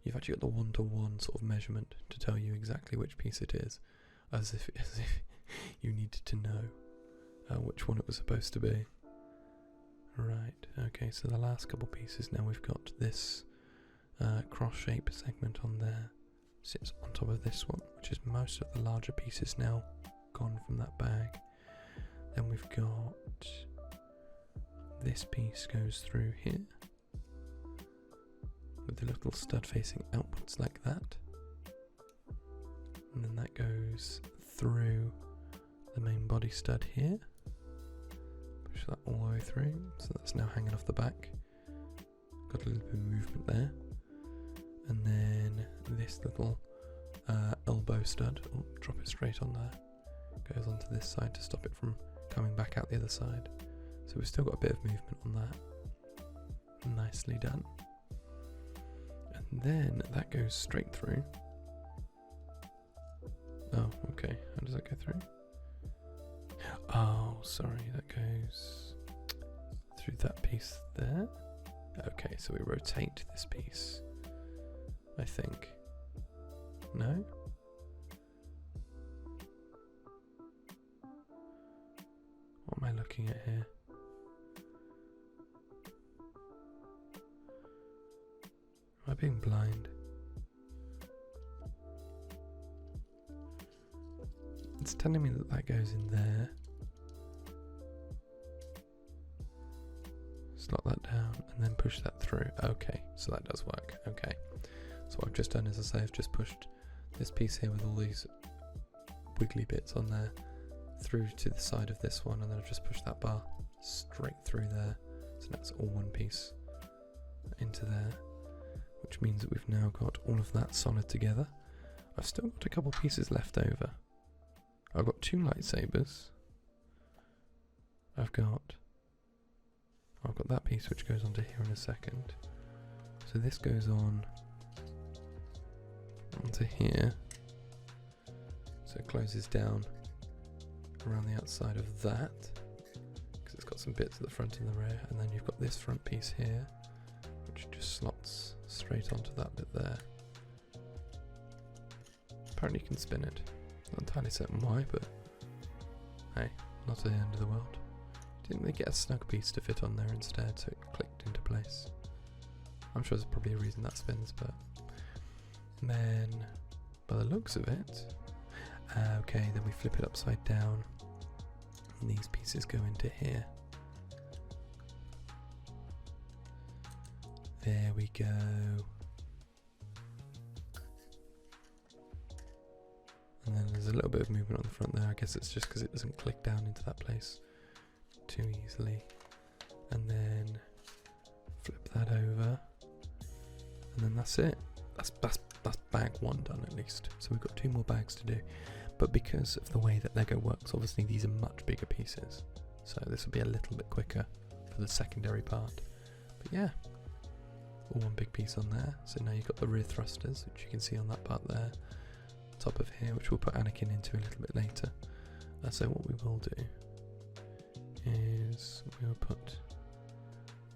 A: You've actually got the one-to-one sort of measurement to tell you exactly which piece it is, as if you needed to know which one it was supposed to be. Right, okay, so the last couple pieces, now we've got this cross shape segment on there, sits on top of this one, which is most of the larger pieces now gone from that bag. Then we've got this piece goes through here with the little stud facing outwards like that, and then that goes through the main body stud here. Push that all the way through, so that's now hanging off the back. Got a little bit of movement there. And then this little elbow stud, drop it straight on there, goes onto this side to stop it from coming back out the other side. So we've still got a bit of movement on that. Nicely done. Then that goes straight through. Oh, okay. How does that go through? Oh, sorry. That goes through that piece there. Okay, so we rotate this piece, I think. No? What am I looking at here? Am I being blind? It's telling me that that goes in there. Slot that down and then push that through. Okay, so that does work. Okay. So what I've just done is, as I say, I've just pushed this piece here with all these wiggly bits on there through to the side of this one, and then I've just pushed that bar straight through there. So that's all one piece into there, which means that we've now got all of that solid together. I've still got a couple pieces left over. I've got 2 lightsabers. I've got that piece which goes onto here in a second. So this goes on onto here. So it closes down around the outside of that, because it's got some bits at the front and the rear, and then you've got this front piece here which just slots straight onto that bit there. Apparently you can spin it. Not entirely certain why, but hey, not the end of the world. Didn't they get a snug piece to fit on there instead, so it clicked into place? I'm sure there's probably a reason that spins, but... And then, by the looks of it... okay, then we flip it upside down, and these pieces go into here. There we go. And then there's a little bit of movement on the front there. I guess it's just because it doesn't click down into that place too easily. And then flip that over, and then that's it. That's bag 1 done at least. So we've got 2 more bags to do. But because of the way that Lego works, obviously these are much bigger pieces. So this will be a little bit quicker for the secondary part. But yeah, all one big piece on there. So now you've got the rear thrusters, which you can see on that part there. Top of here, which we'll put Anakin into a little bit later. So what we will do is we will put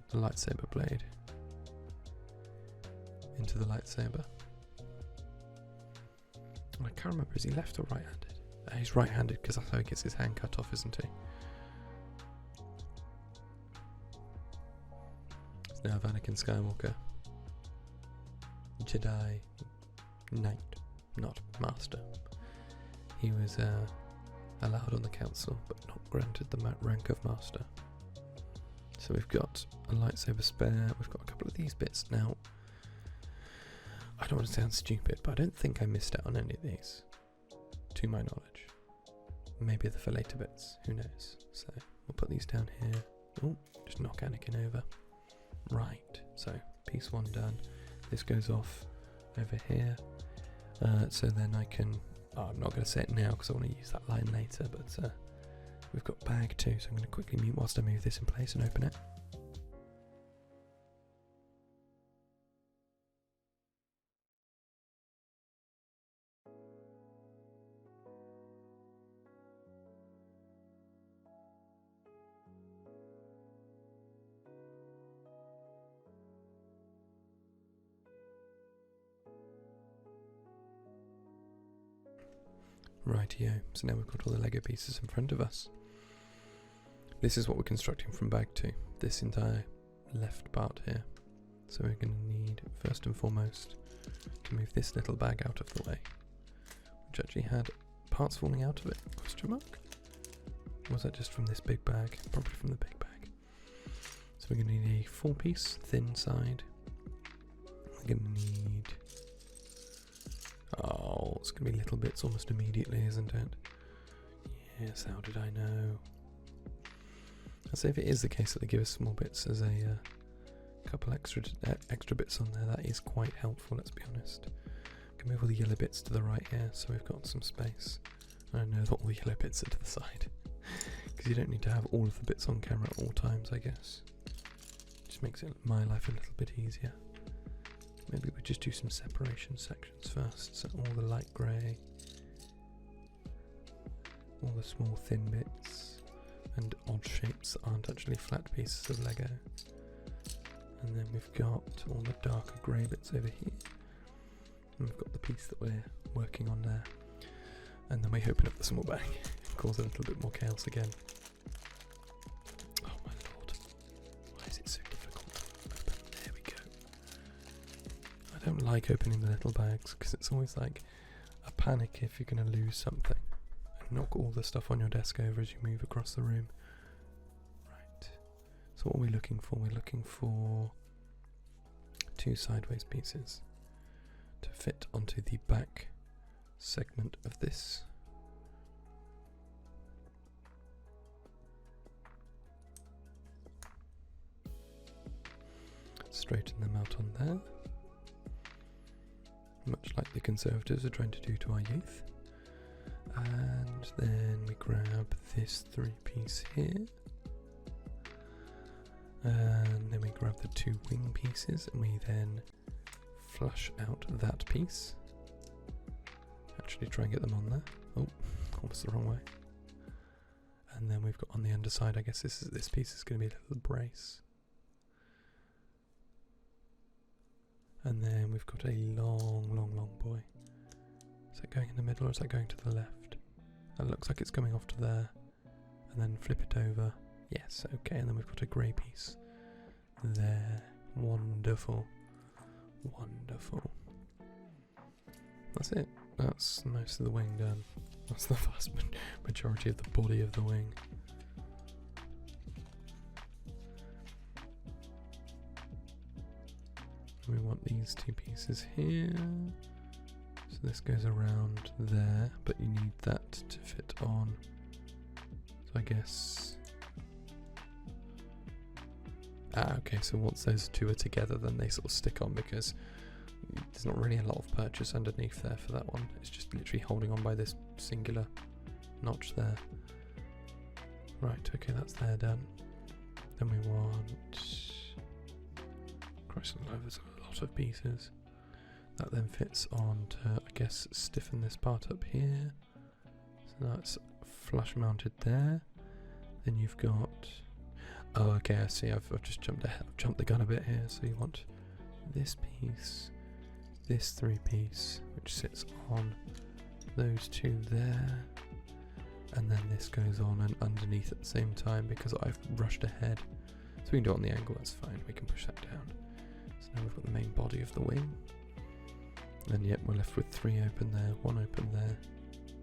A: the lightsaber blade into the lightsaber. And I can't remember, is he left or right-handed? He's right-handed because that's how he gets his hand cut off, isn't he? So now Anakin Skywalker, Jedi Knight, not Master. He was allowed on the council, but not granted the rank of Master. So we've got a lightsaber spare, we've got a couple of these bits. Now, I don't want to sound stupid, but I don't think I missed out on any of these, to my knowledge. Maybe the for later bits, who knows. So we'll put these down here. Oh, just knock Anakin over. Right, so piece 1 done. This goes off over here. So then I can, I'm not going to say it now because I want to use that line later, but we've got bag 2, so I'm going to quickly mute whilst I move this in place and open it. Rightio, so now we've got all the Lego pieces in front of us. This is what we're constructing from bag 2, this entire left part here. So we're going to need, first and foremost, to move this little bag out of the way, which actually had parts falling out of it, question mark? Or was that just from this big bag? Probably from the big bag. So we're going to need a 4-piece thin side. We're going to need... oh, it's going to be little bits almost immediately, isn't it? Yes, how did I know? I'd say if it is the case that they give us small bits as a couple extra bits on there, that is quite helpful, let's be honest. We can move all the yellow bits to the right here, so we've got some space. I know that all the yellow bits are to the side, because you don't need to have all of the bits on camera at all times, I guess. Just makes it my life a little bit easier. maybe we just do some separation sections first. So all the light grey, all the small thin bits and odd shapes that aren't actually flat pieces of Lego. And then we've got all the darker grey bits over here. And we've got the piece that we're working on there. And then we open up the small bag and cause a little bit more chaos again. Oh my lord. Why is it so difficult to open? There we go. I don't like opening the little bags because it's always like a panic if you're going to lose something. And knock all the stuff on your desk over as you move across the room. Right. So what are we looking for? We're looking for 2 sideways pieces to fit onto the back segment of this. Straighten them out on there, much like the Conservatives are trying to do to our youth. And then we grab this 3-piece here, and then we grab the 2 wing pieces, and we then flush out that piece. Actually try and get them on there. Oh, almost the wrong way. And then we've got on the underside, I guess this piece is going to be a little brace. And then we've got a long boy. Is that going in the middle or is that going to the left? That looks like it's coming off to there. And then flip it over. Yes, okay, and then we've got a grey piece there. Wonderful. Wonderful. That's it. That's most of the wing done. That's the vast majority of the body of the wing. We want these 2 pieces here. So this goes around there, but you need that to fit on. So I guess... okay, so once those 2 are together, then they sort of stick on because there's not really a lot of purchase underneath there for that one. It's just literally holding on by this singular notch there. Right, okay, that's there done. Then we want... Christ alive, there's a lot of pieces. That then fits on to, I guess, stiffen this part up here. So that's flush mounted there. Then you've got... Oh, okay, I see, I've just jumped ahead. I've jumped the gun a bit here. So you want this piece, this 3-piece, which sits on those 2 there. And then this goes on and underneath at the same time because I've rushed ahead. So we can do it on the angle, that's fine. We can push that down. So now we've got the main body of the wing. And yet we're left with 3 open there, 1 open there.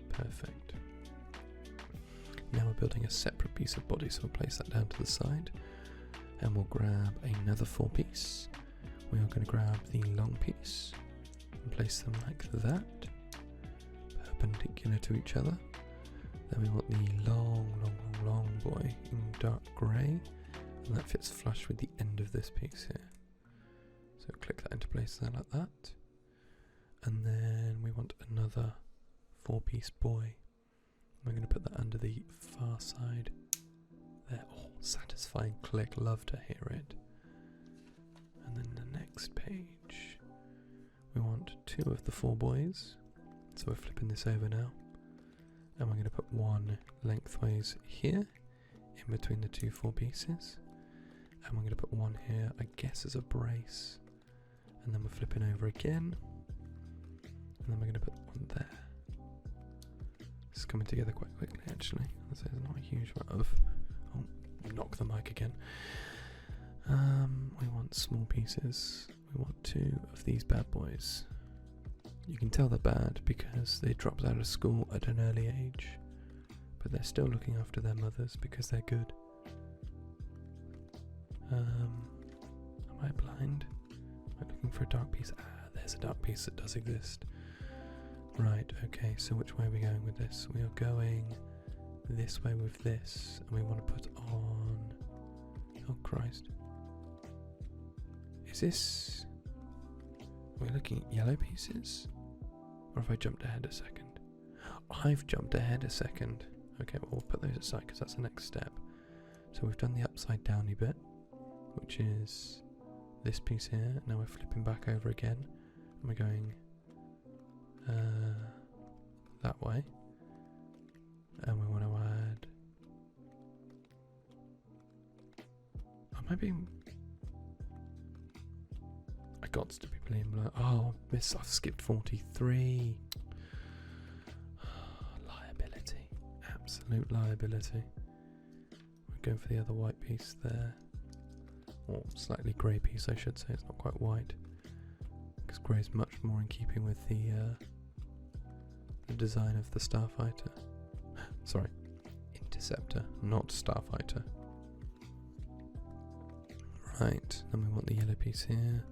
A: Perfect. Now we're building a separate piece of body, so we'll place that down to the side. And we'll grab another 4-piece. We are going to grab the long piece and place them like that, perpendicular to each other. Then we want the long boy in dark grey, and that fits flush with the end of this piece here. So click that into place there like that. And then we want another 4-piece boy. We're going to put that under the far side there. Oh, satisfying click, love to hear it. And then the next page, we want 2 of the 4 boys. So we're flipping this over now. And we're going to put 1 lengthways here, in between the 2 4 pieces. And we're going to put 1 here, I guess as a brace. And then we're flipping over again. And then we're going to put 1 there. It's coming together quite quickly actually. There's not a huge amount of... Oh, knock the mic again. We want small pieces. We want 2 of these bad boys. You can tell they're bad because they dropped out of school at an early age. But they're still looking after their mothers because they're good. Am I blind? Am I looking for a dark piece? Ah, there's a dark piece that does exist. Right, okay, so which way are we going with this? We are going this way with this, and we want to put on... Oh Christ. Is this... Are we looking at yellow pieces? Or have I jumped ahead a second? I've jumped ahead a second. Okay, well we'll put those aside because that's the next step. So we've done the upside downy bit, which is this piece here. Now we're flipping back over again. And we're going that way. And we want to add... Am I being... I got to be playing blue. Oh, miss! I've skipped 43. Liability, absolute liability. We're going for the other white piece there, or slightly grey piece, I should say. It's not quite white, because grey is much more in keeping with the design of the starfighter. Sorry, interceptor, not starfighter. Right, then we want the yellow piece here.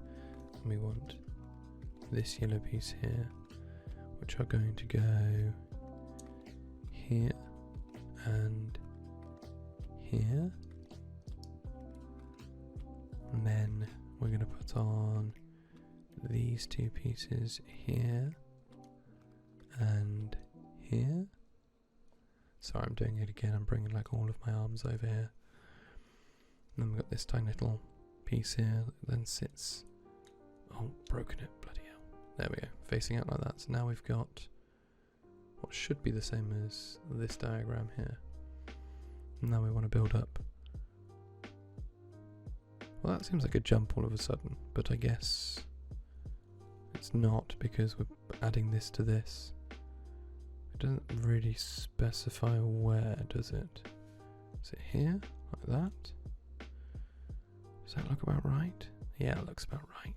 A: We want this yellow piece here, which are going to go here and here, and then we're going to put on these two pieces here and here. Sorry, I'm doing it again. I'm bringing like all of my arms over here, and then we've got this tiny little piece here that then sits... Oh, broken it, bloody hell. There we go, facing out like that. So now we've got what should be the same as this diagram here. And now we want to build up. Well, that seems like a jump all of a sudden, but I guess it's not, because we're adding this to this. It doesn't really specify where, does it? Is it here, like that? Does that look about right? Yeah, it looks about right.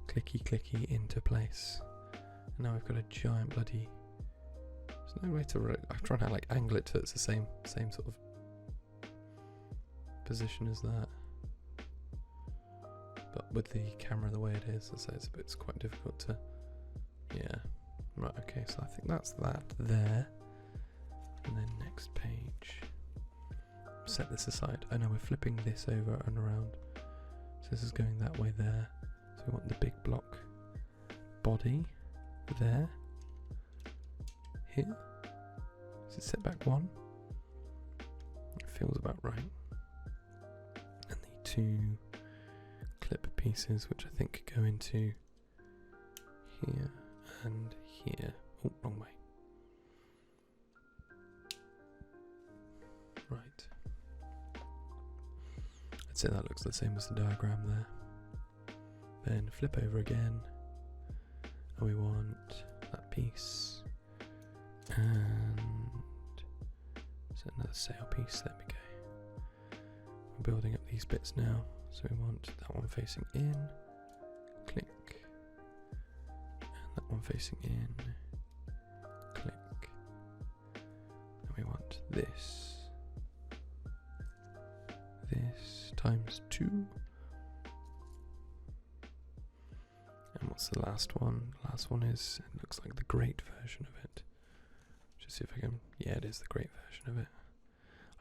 A: Clicky clicky into place. And now we've got a giant bloody... There's no way to... I'm trying to like angle it so it's the same sort of position as that. But with the camera the way it is, I say it's quite difficult to... Yeah. Right, okay, so I think that's that there. And then next page. Set this aside. I know we're flipping this over and around. So this is going that way there. So we want the big block body there. Here. Is it set back one? It feels about right. And the two clip pieces, which I think go into here and here. Oh, wrong way. Right. I'd say that looks the same as the diagram there. Then flip over again, and we want that piece, and so another sail piece. There we go. We're building up these bits now, so we want that one facing in, click, and that one facing in, click, and we want this times 2. And what's the last one? The last one is, it looks like the great version of it. Just see if I can, yeah, it is the great version of it.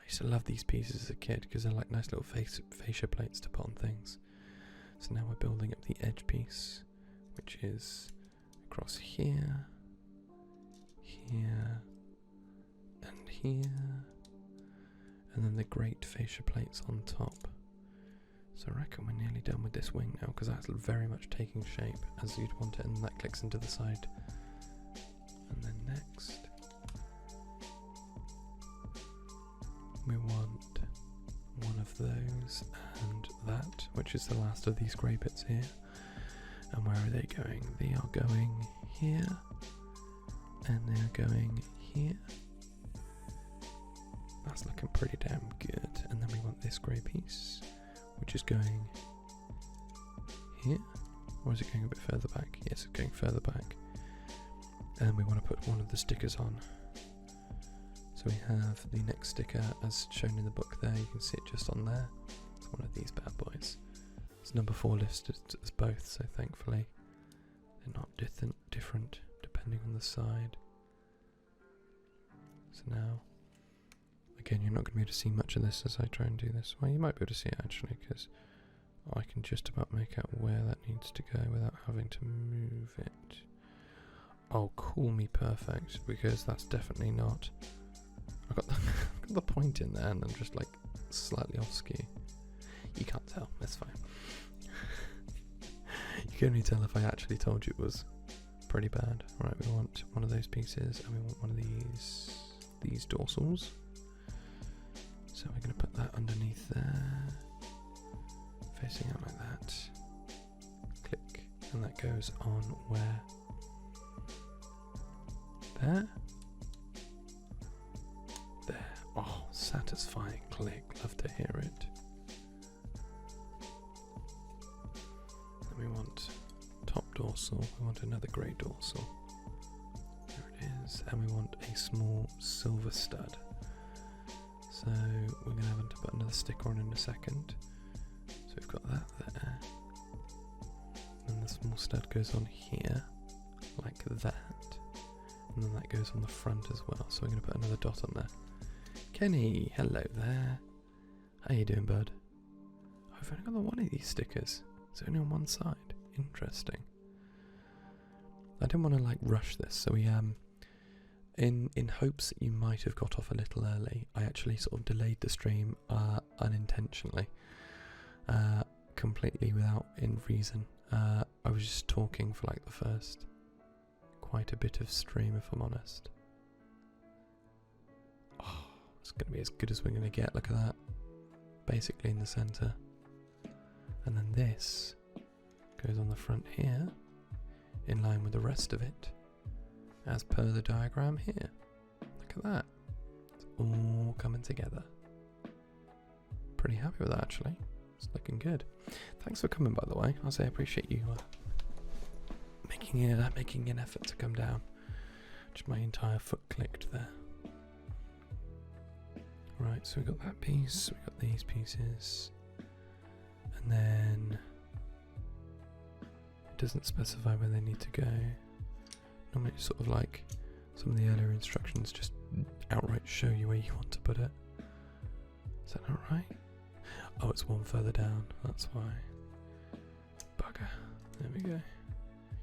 A: I used to love these pieces as a kid because they're like nice little fascia plates to put on things. So now we're building up the edge piece, which is across here, here, and here, and then the great fascia plates on top. So I reckon we're nearly done with this wing now, because that's very much taking shape as you'd want it, and that clicks into the side. And then next, we want one of those and that, which is the last of these grey bits here. And where are they going? They are going here, and they are going here. That's looking pretty damn good. And then we want this grey piece, which is going here, or is it going a bit further back? Yes, it's going further back. And we want to put one of the stickers on. So we have the next sticker as shown in the book there. You can see it just on there. It's one of these bad boys. It's number 4 listed as both, so thankfully they're not different depending on the side. So now, again, you're not going to be able to see much of this as I try and do this. Well, you might be able to see it actually, because I can just about make out where that needs to go without having to move it. Oh, call me perfect, because that's definitely not... I've got the point in there and I'm just like slightly off skew. You can't tell, that's fine. can only tell if I actually told you it was pretty bad. Right, we want one of those pieces, and we want one of these dorsals. So we're going to put that underneath there, facing out like that. Click, and that goes on where? There? There. Oh, satisfying click. Love to hear it. Then we want top dorsal. We want another grey dorsal. There it is. And we want a small silver stud. So we're going to have to put another sticker on in a second. So we've got that there. And the small stud goes on here, like that. And then that goes on the front as well. So we're going to put another dot on there. Kenny, hello there. How you doing, bud? Oh, I've only got the one of these stickers. It's only on one side. Interesting. I didn't want to like rush this, so we in hopes that you might have got off a little early, I actually sort of delayed the stream unintentionally, completely without in reason. I was just talking for like the first quite a bit of stream, if I'm honest. Oh, it's going to be as good as we're going to get. Look at that. Basically in the centre. And then this goes on the front here, in line with the rest of it, as per the diagram here. Look at that. It's all coming together. Pretty happy with that, actually. It's looking good. Thanks for coming, by the way. I appreciate you making an effort to come down. Just my entire foot clicked there. Right, so we got that piece, we got these pieces, and then it doesn't specify where they need to go. Normally it's sort of like some of the earlier instructions just outright show you where you want to put it. Is that not right? Oh, it's one further down, that's why. Bugger. There we go.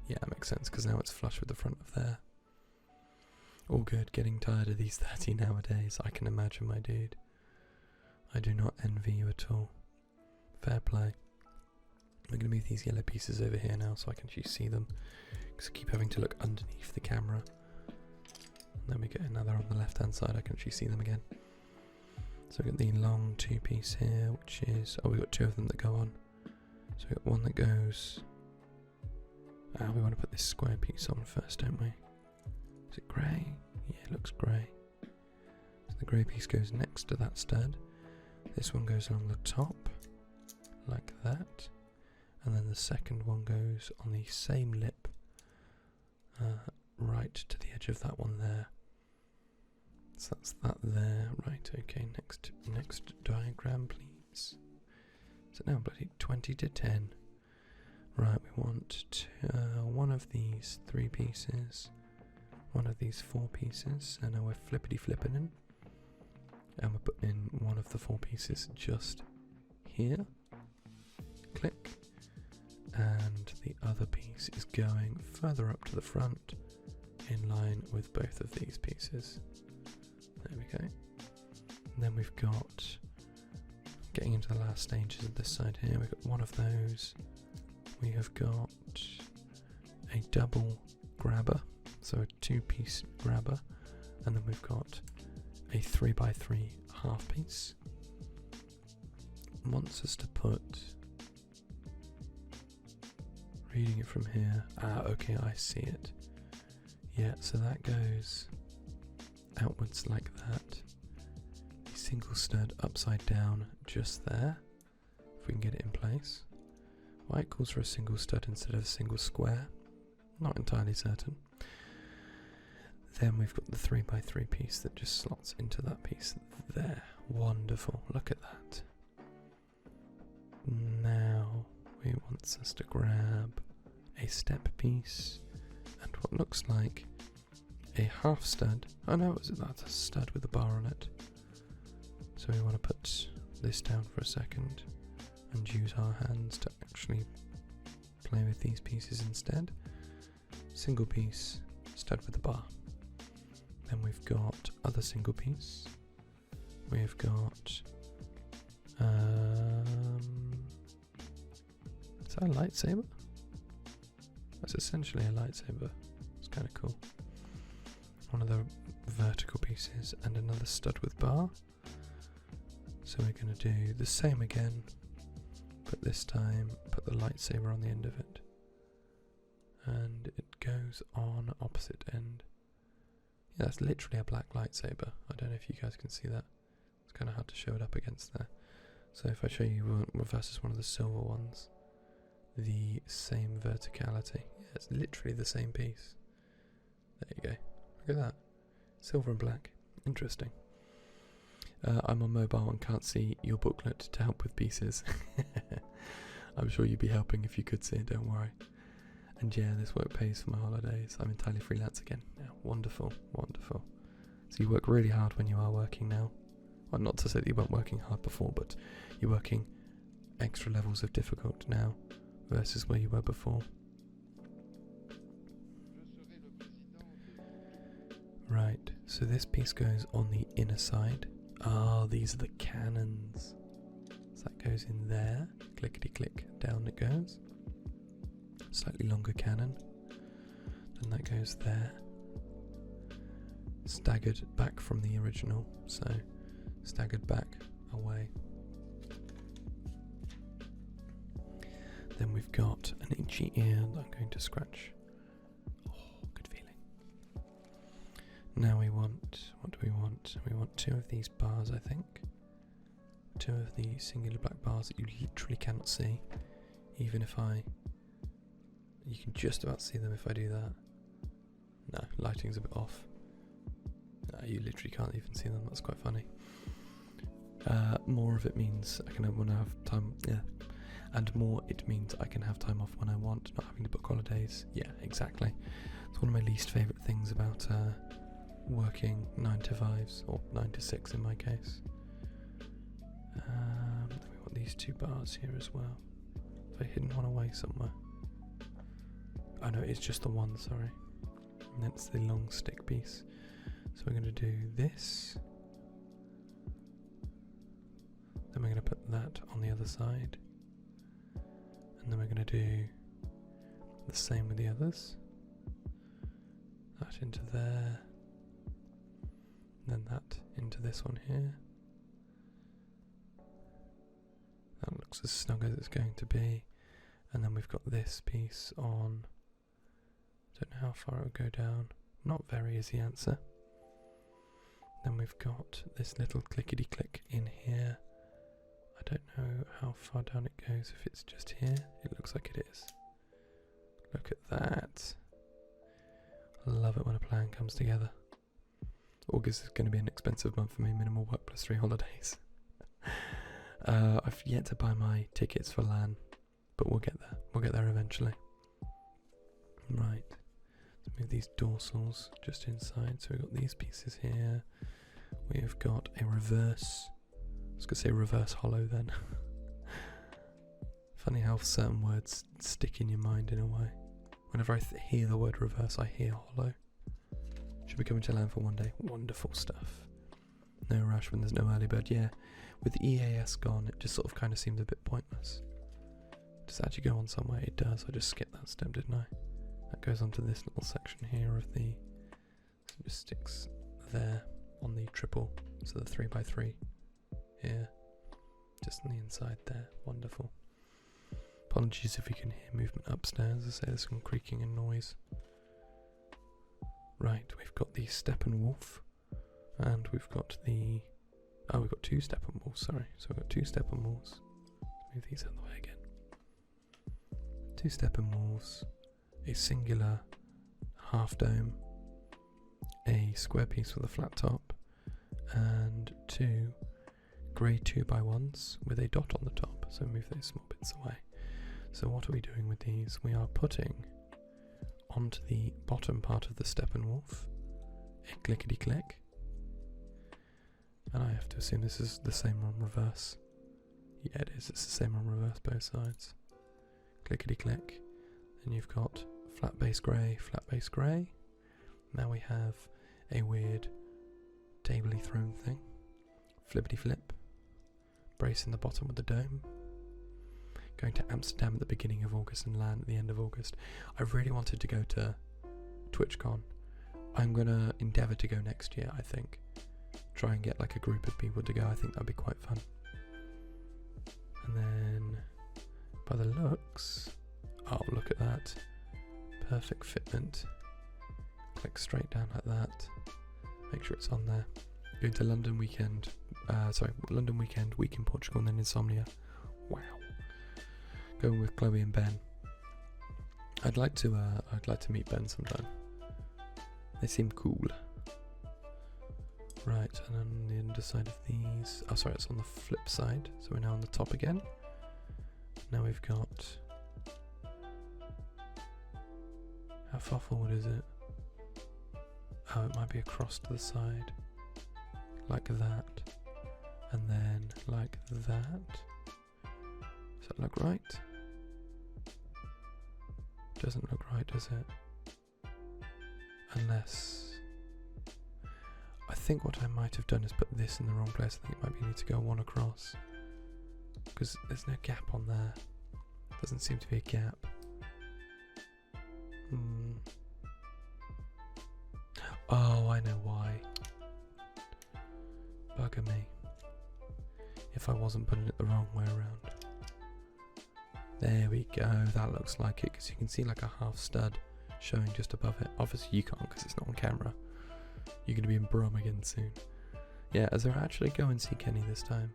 A: Yeah, that makes sense, because now it's flush with the front of there. All good, getting tired of these 30 nowadays, I can imagine, my dude. I do not envy you at all. Fair play. We're going to move these yellow pieces over here now so I can actually see them, because I keep having to look underneath the camera. And then we get another on the left hand side, I can actually see them again. So we've got the long two piece here, which is, oh, we've got two of them that go on. So we've got one that goes, we want to put this square piece on first, don't we? Is it grey? Yeah, it looks grey. So the grey piece goes next to that stud. This one goes on the top, like that. And then the second one goes on the same lip, right to the edge of that one there. So that's that there. Right, okay, next diagram, please. So now bloody 20 to 10. Right, we want one of these 3 pieces, one of these 4 pieces, and now we're flippity flipping in. And we're putting one of the 4 pieces just here. Click. And the other piece is going further up to the front, in line with both of these pieces. There we go. And then we've got, getting into the last stages of this side here, we've got one of those. We have got a double grabber, so a 2-piece grabber, and then we've got a 3x3 half piece. Wants us to put, reading it from here, okay, I see it. Yeah, so that goes outwards like that. A single stud upside down just there, if we can get it in place. Why it calls for a single stud instead of a single square, not entirely certain. Then we've got the 3x3 piece that just slots into that piece there. Wonderful, look at that. Now we want us to grab a step piece and what looks like a half stud. Oh no, that's a stud with a bar on it. So we want to put this down for a second and use our hands to actually play with these pieces instead. Single piece, stud with a bar. Then we've got other single piece. We've got is that a lightsaber? That's essentially a lightsaber. It's kind of cool. One of the vertical pieces and another stud with bar. So we're going to do the same again, but this time put the lightsaber on the end of it. And it goes on opposite end. Yeah, that's literally a black lightsaber. I don't know if you guys can see that. It's kind of hard to show it up against there. So if I show you versus one of the silver ones, the same verticality. Yeah, it's literally the same piece. There you go. Look at that. Silver and black. Interesting. I'm on mobile and can't see your booklet to help with pieces. I'm sure you'd be helping if you could see it, don't worry. And yeah, this work pays for my holidays. I'm entirely freelance again now. Wonderful, wonderful. So you work really hard when you are working now. Well, not to say that you weren't working hard before, but you're working extra levels of difficult now versus where you were before. Right, so this piece goes on the inner side. Ah, these are the cannons. So that goes in there. Clickety click, down it goes. Slightly longer cannon. Then that goes there. Staggered back from the original, so staggered back away. Then we've got an itchy ear that I'm going to scratch. Oh, good feeling. Now we want, what do we want? We want 2 of these bars, I think. 2 of the singular black bars that you literally cannot see. Even if you can just about see them if I do that. No, lighting's a bit off. You literally can't even see them, that's quite funny. More of it means I can have when I have time, yeah. And more it means I can have time off when I want, not having to book holidays. Yeah, exactly. It's one of my least favourite things about working 9 to 5s, or 9 to 6 in my case. Then we want these 2 bars here as well. Have I hidden one away somewhere? Oh no, it's just the one, sorry. And that's the long stick piece. So we're going to do this. Then we're going to put that on the other side. And then we're going to do the same with the others. That into there. And then that into this one here. That looks as snug as it's going to be. And then we've got this piece on. Don't know how far it would go down. Not very is the answer. Then we've got this little clickety click in here. I don't know how far down it goes. If it's just here, it looks like it is. Look at that. I love it when a plan comes together. August is going to be an expensive month for me, minimal work plus 3 holidays. I've yet to buy my tickets for LAN, but we'll get there. We'll get there eventually. Right. Let's move these dorsals just inside. So we've got these pieces here. We've got a reverse. I was going to say reverse hollow then. Funny how certain words stick in your mind in a way. Whenever I hear the word reverse, I hear hollow. Should be coming to LAN for one day. Wonderful stuff. No rush when there's no early bird. Yeah, with the EAS gone, it just sort of kind of seemed a bit pointless. Does it actually go on somewhere? It does. I just skipped that step, didn't I? That goes onto this little section here of the. So it just sticks there on the triple. So the 3x3 here. Just on the inside there. Wonderful. Apologies if you can hear movement upstairs. I say there's some creaking and noise. Right, we've got the Steppenwolf. And we've got the. Oh, we've got 2 Steppenwolves, sorry. So we've got 2 Steppenwolves. Let's move these out of the way again. 2 Steppenwolves. A singular half dome. A square piece with a flat top. And 2 grey 2x1s with a dot on the top. So move those small bits away. So what are we doing with these? We are putting onto the bottom part of the Steppenwolf a clickety click. And I have to assume this is the same on reverse. Yeah, it is. It's the same on reverse both sides. Clickety click. Then you've got flat base grey, flat base grey. Now we have a weird tabley throne thing. Flippity flip. Brace in the bottom with the dome. going to Amsterdam at the beginning of August and land at the end of August. I really wanted to go to TwitchCon. I'm going to endeavour to go next year, I think. Try and get like a group of people to go. I think that'd be quite fun. And then, by the looks, oh, look at that. Perfect fitment. Click straight down like that. Make sure it's on there. Going to London weekend. London weekend, week in Portugal, and then Insomnia. Wow. Going with Chloe and Ben. I'd like to meet Ben sometime. They seem cool. Right, and on the underside of these... Oh, sorry, it's on the flip side. So we're now on the top again. Now we've got... How far forward is it? Oh, it might be across to the side. Like that. And then like that. Does that look right? Doesn't look right, does it? Unless... I think what I might have done is put this in the wrong place. I think it might be need to go one across. Because there's no gap on there. Doesn't seem to be a gap. Oh, I know why. Bugger me. If I wasn't putting it the wrong way around. There we go. That looks like it, because you can see like a half stud showing just above it. Obviously you can't because it's not on camera. You're going to be in Brum again soon. Yeah, as I actually go and see Kenny this time.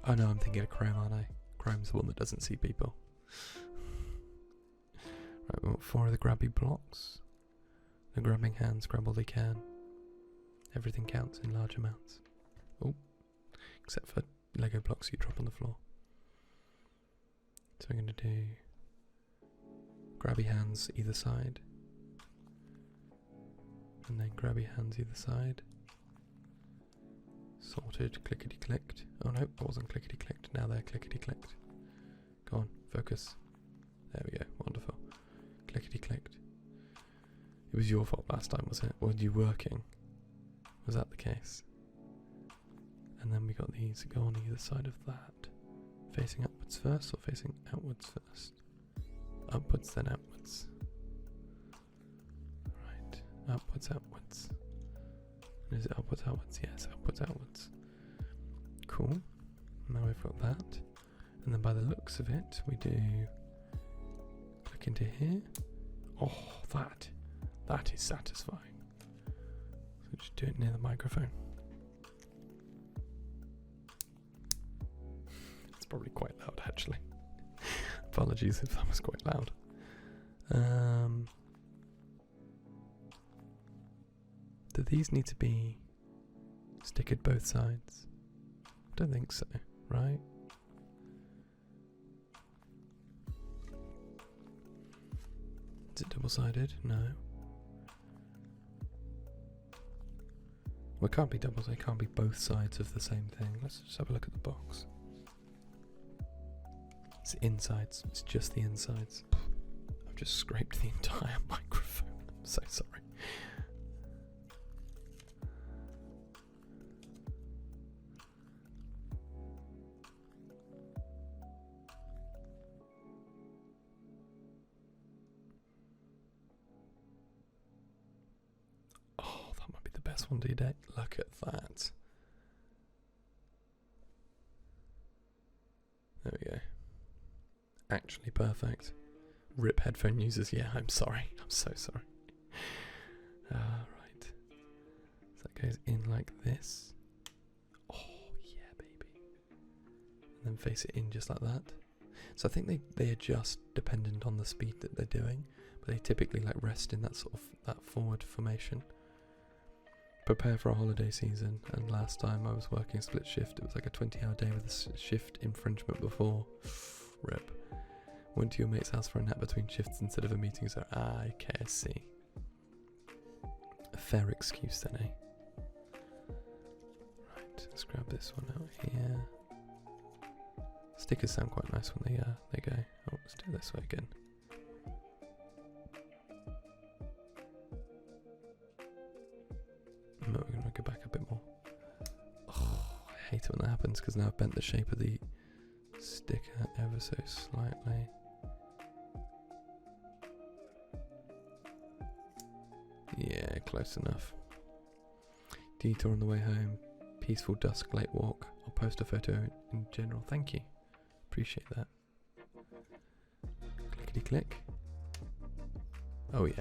A: Oh no, I'm thinking of Chrome, aren't I? Chrome's the one that doesn't see people. Right, we want 4 of the grabby blocks. The grabbing hands grab all they can. Everything counts in large amounts. Oh, except for Lego blocks you drop on the floor. So I'm going to do grabby hands either side. And then grabby hands either side. Sorted, clickety clicked. Oh no, it wasn't clickety clicked. Now they're clickety clicked. Go on, focus. There we go, wonderful. Clickety clicked. It was your fault last time, was it? Or were you working? Was that the case? And then we got these that go on either side of that. Facing upwards first or facing outwards first? Upwards then outwards. Right, upwards, outwards. Is it upwards, outwards? Yes, upwards, outwards. Cool. Now we've got that. And then by the looks of it, we do click into here. Oh, that is satisfying. So just do it near the microphone. It's probably quite loud, actually. Apologies if that was quite loud. Do these need to be stickered both sides? I don't think so, right? Is it double-sided? No. Well, it can't be double-sided. It can't be both sides of the same thing. Let's just have a look at the box. It's the insides. It's just the insides. I've just scraped the entire microphone. I'm so sorry. Best one to date. Look at that. There we go. Actually perfect. RIP headphone users. Yeah, I'm sorry. I'm so sorry. Right. So that goes in like this. Oh, yeah, baby. And then face it in just like that. So I think they adjust dependent on the speed that they're doing, but they typically like rest in that sort of that forward formation. Prepare for a holiday season, and last time I was working split shift, it was like a 20-hour day with a shift infringement before. RIP. Went to your mate's house for a nap between shifts instead of a meeting, so I can't see. A fair excuse then, eh? Right, let's grab this one out here. Stickers sound quite nice when they go. Oh, let's do it this way again. No, we're going to go back a bit more. Oh, I hate it when that happens because now I've bent the shape of the stick out ever so slightly. Yeah, close enough. Detour on the way home. Peaceful dusk late walk. I'll post a photo in general. Thank you. Appreciate that. Clickety click. Oh yeah.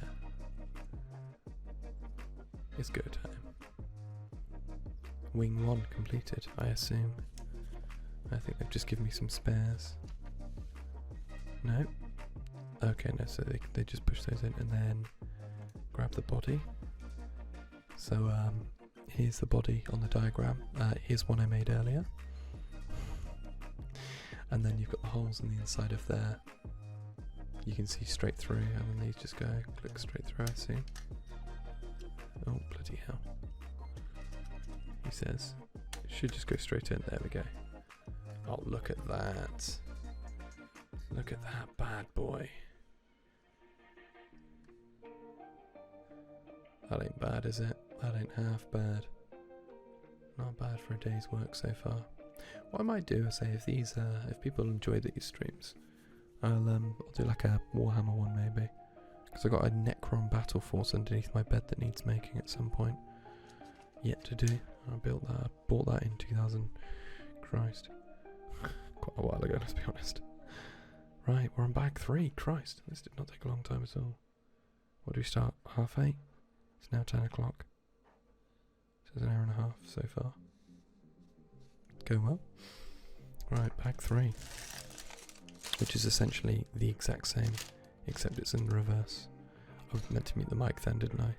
A: It's go time. Wing 1 completed, I assume. I think they've just given me some spares. No? Okay, no, so they just push those in and then grab the body. So here's the body on the diagram. Here's one I made earlier. And then you've got the holes on the inside of there. You can see straight through, and then these just go click straight through, I see. Oh, bloody hell. He says, it should just go straight in. There we go. Oh, look at that. Look at that bad boy. That ain't bad, is it? That ain't half bad. Not bad for a day's work so far. What I might do is say if if people enjoy these streams, I'll do like a Warhammer one maybe. Because I got a Necron battle force underneath my bed that needs making at some point. Yet to do. I built that. I bought that in 2000. Christ. Quite a while ago, let's be honest. Right, we're on bag 3. Christ, this did not take a long time at all. What do we start? 8:30? It's now 10 o'clock. So it's an hour and a half so far. Going well. Right, bag 3. Which is essentially the exact same, except it's in the reverse. I was meant to mute the mic then, didn't I?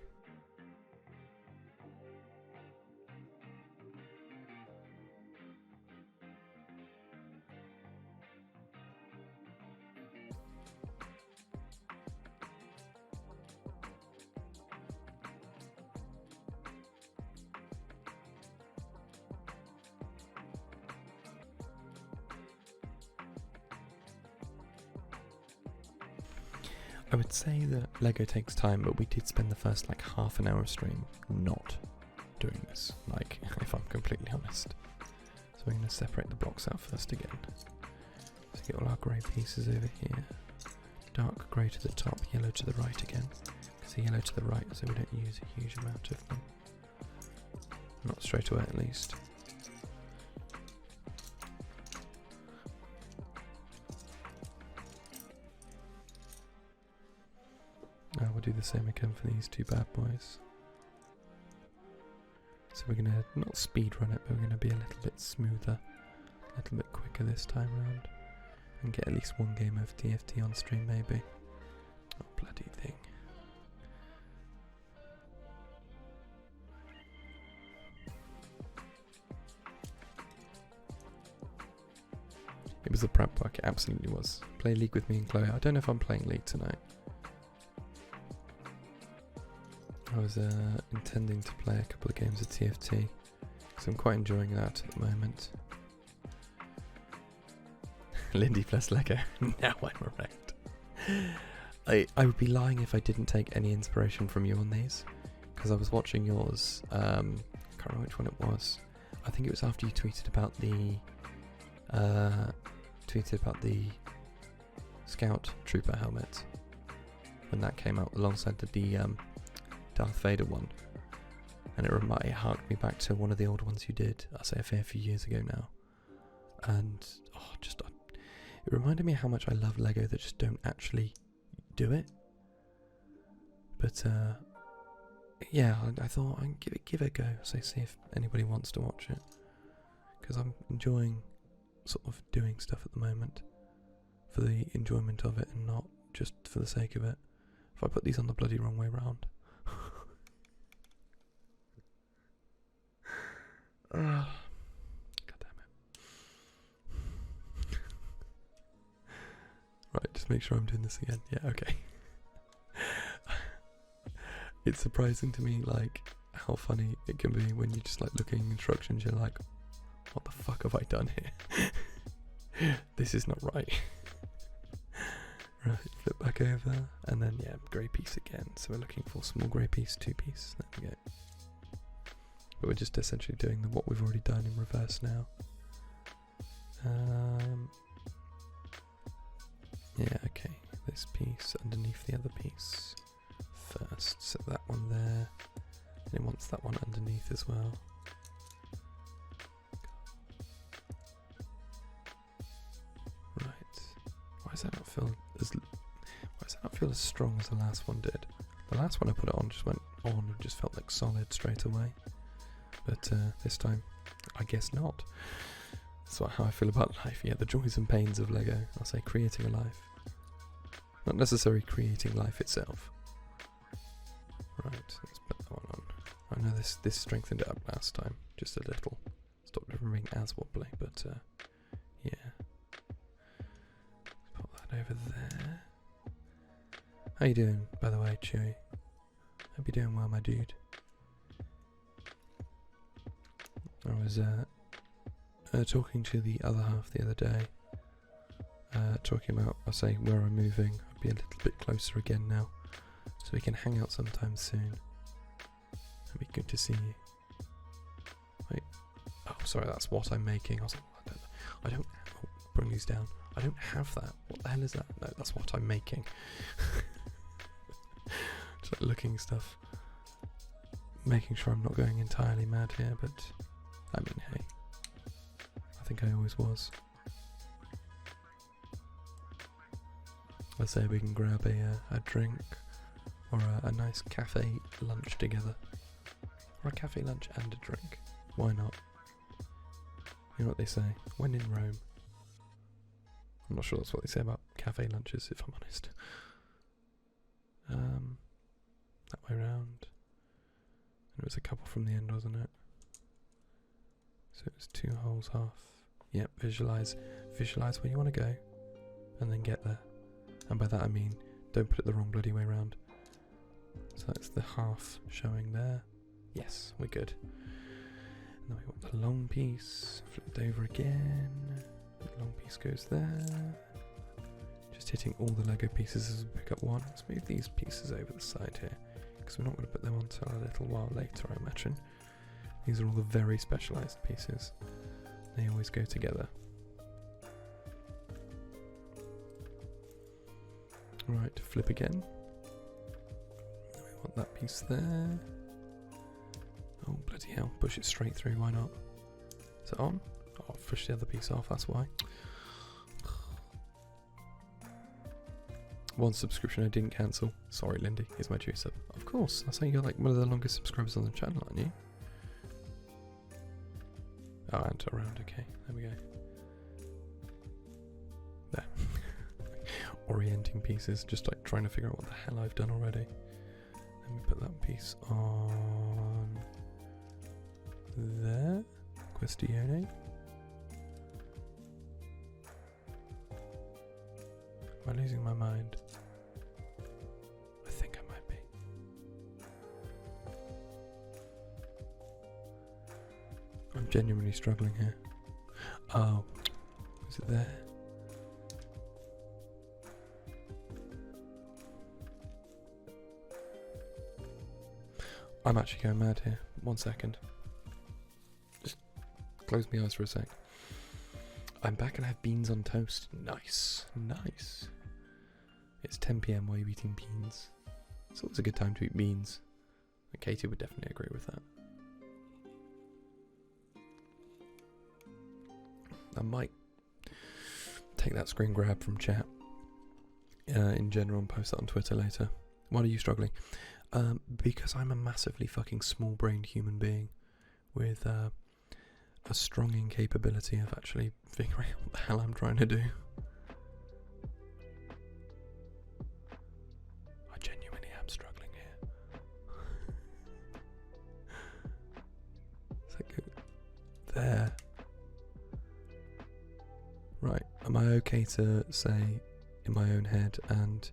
A: I would say that Lego takes time, but we did spend the first like half an hour stream not doing this, like, if I'm completely honest. So we're going to separate the blocks out first again. So get all our grey pieces over here. Dark grey to the top, yellow to the right again. So yellow to the right, so we don't use a huge amount of them. Not straight away at least. We'll do the same again for these two bad boys. So we're going to not speed run it, but we're going to be a little bit smoother, a little bit quicker this time round, and get at least one game of TFT on stream maybe. Oh, bloody thing. It was the prep work, it absolutely was. Play League with me and Chloe. I don't know if I'm playing League tonight. I was intending to play a couple of games of TFT, because I'm quite enjoying that at the moment. Lindi plus Lego. Now I'm erect. I would be lying if I didn't take any inspiration from you on these, because I was watching yours. I can't remember which one it was. I think it was after you tweeted about the Scout Trooper helmet, when that came out alongside the Darth Vader one, and it harked me back to one of the old ones you did, I'll say a fair few years ago now, and it reminded me how much I love Lego that just don't actually do it. But yeah, I thought I'd give it a go, so see if anybody wants to watch it, because I'm enjoying sort of doing stuff at the moment for the enjoyment of it and not just for the sake of it. If I put these on the bloody wrong way round. God damn it. Right, just make sure I'm doing this again. Yeah, okay. It's surprising to me, like, how funny it can be when you just like looking at instructions, you're like, what the fuck have I done here? This is not right. Right, flip back over, and then yeah, grey piece again. So we're looking for small grey piece, 2-piece. There we go. But we're just essentially doing what we've already done in reverse now. Yeah, okay. This piece underneath the other piece first. Set that one there. And it wants that one underneath as well. Right. Why does that not feel as strong as the last one did? The last one I put it on just went on and just felt like solid straight away. But this time, I guess not. That's how I feel about life. Yeah, the joys and pains of Lego. I'll say creating a life. Not necessarily creating life itself. Right, let's put that one on. I know this strengthened it up last time, just a little. Stopped it from being as wobbly, but yeah. Put that over there. How you doing, by the way, Chewy? Hope you're doing well, my dude. I was talking to the other half the other day, talking about, I'll say, where I'm moving. I'll be a little bit closer again now, so we can hang out sometime soon. It'd be good to see you. Wait, oh, sorry, that's what I'm making. I was like, I don't bring these down. I don't have that. What the hell is that? No, that's what I'm making. Just like looking stuff. Making sure I'm not going entirely mad here, but I mean, hey. I think I always was. Let's say we can grab a drink or a nice cafe lunch together. Or a cafe lunch and a drink. Why not? You know what they say, when in Rome. I'm not sure that's what they say about cafe lunches, if I'm honest. That way round. And it was a couple from the end, wasn't it? So it was 2 holes half. Yep, visualize where you want to go, and then get there. And by that I mean, don't put it the wrong bloody way round. So that's the half showing there. Yes, we're good. And then we want the long piece, flipped over again. The long piece goes there. Just hitting all the Lego pieces as we pick up one. Let's move these pieces over the side here, because we're not going to put them on until a little while later, I imagine. These are all the very specialised pieces. They always go together. Right, flip again. We want that piece there. Oh, bloody hell. Push it straight through, why not? Is it on? Oh, I'll push the other piece off, that's why. One subscription I didn't cancel. Sorry, Lindy. Here's my juice up. Of course. That's how you're like one of the longest subscribers on the channel, aren't you? Oh, and around. Okay, there we go. There. Orienting pieces, just like trying to figure out what the hell I've done already. Let me put that piece on there. Questione. Am I losing my mind? I think I might be. I'm genuinely struggling here. Oh, is it there? I'm actually going mad here. 1 second. Just close my eyes for a sec. I'm back and I have beans on toast. Nice. Nice. It's 10 PM while you're eating beans. It's always a good time to eat beans. And Katie would definitely agree with that. I might take that screen grab from chat in general and post that on Twitter later. Why are you struggling? Because I'm a massively fucking small-brained human being with a strong incapability of actually figuring out what the hell I'm trying to do. I genuinely am struggling here. Is that good? There. Right, am I okay to say in my own head and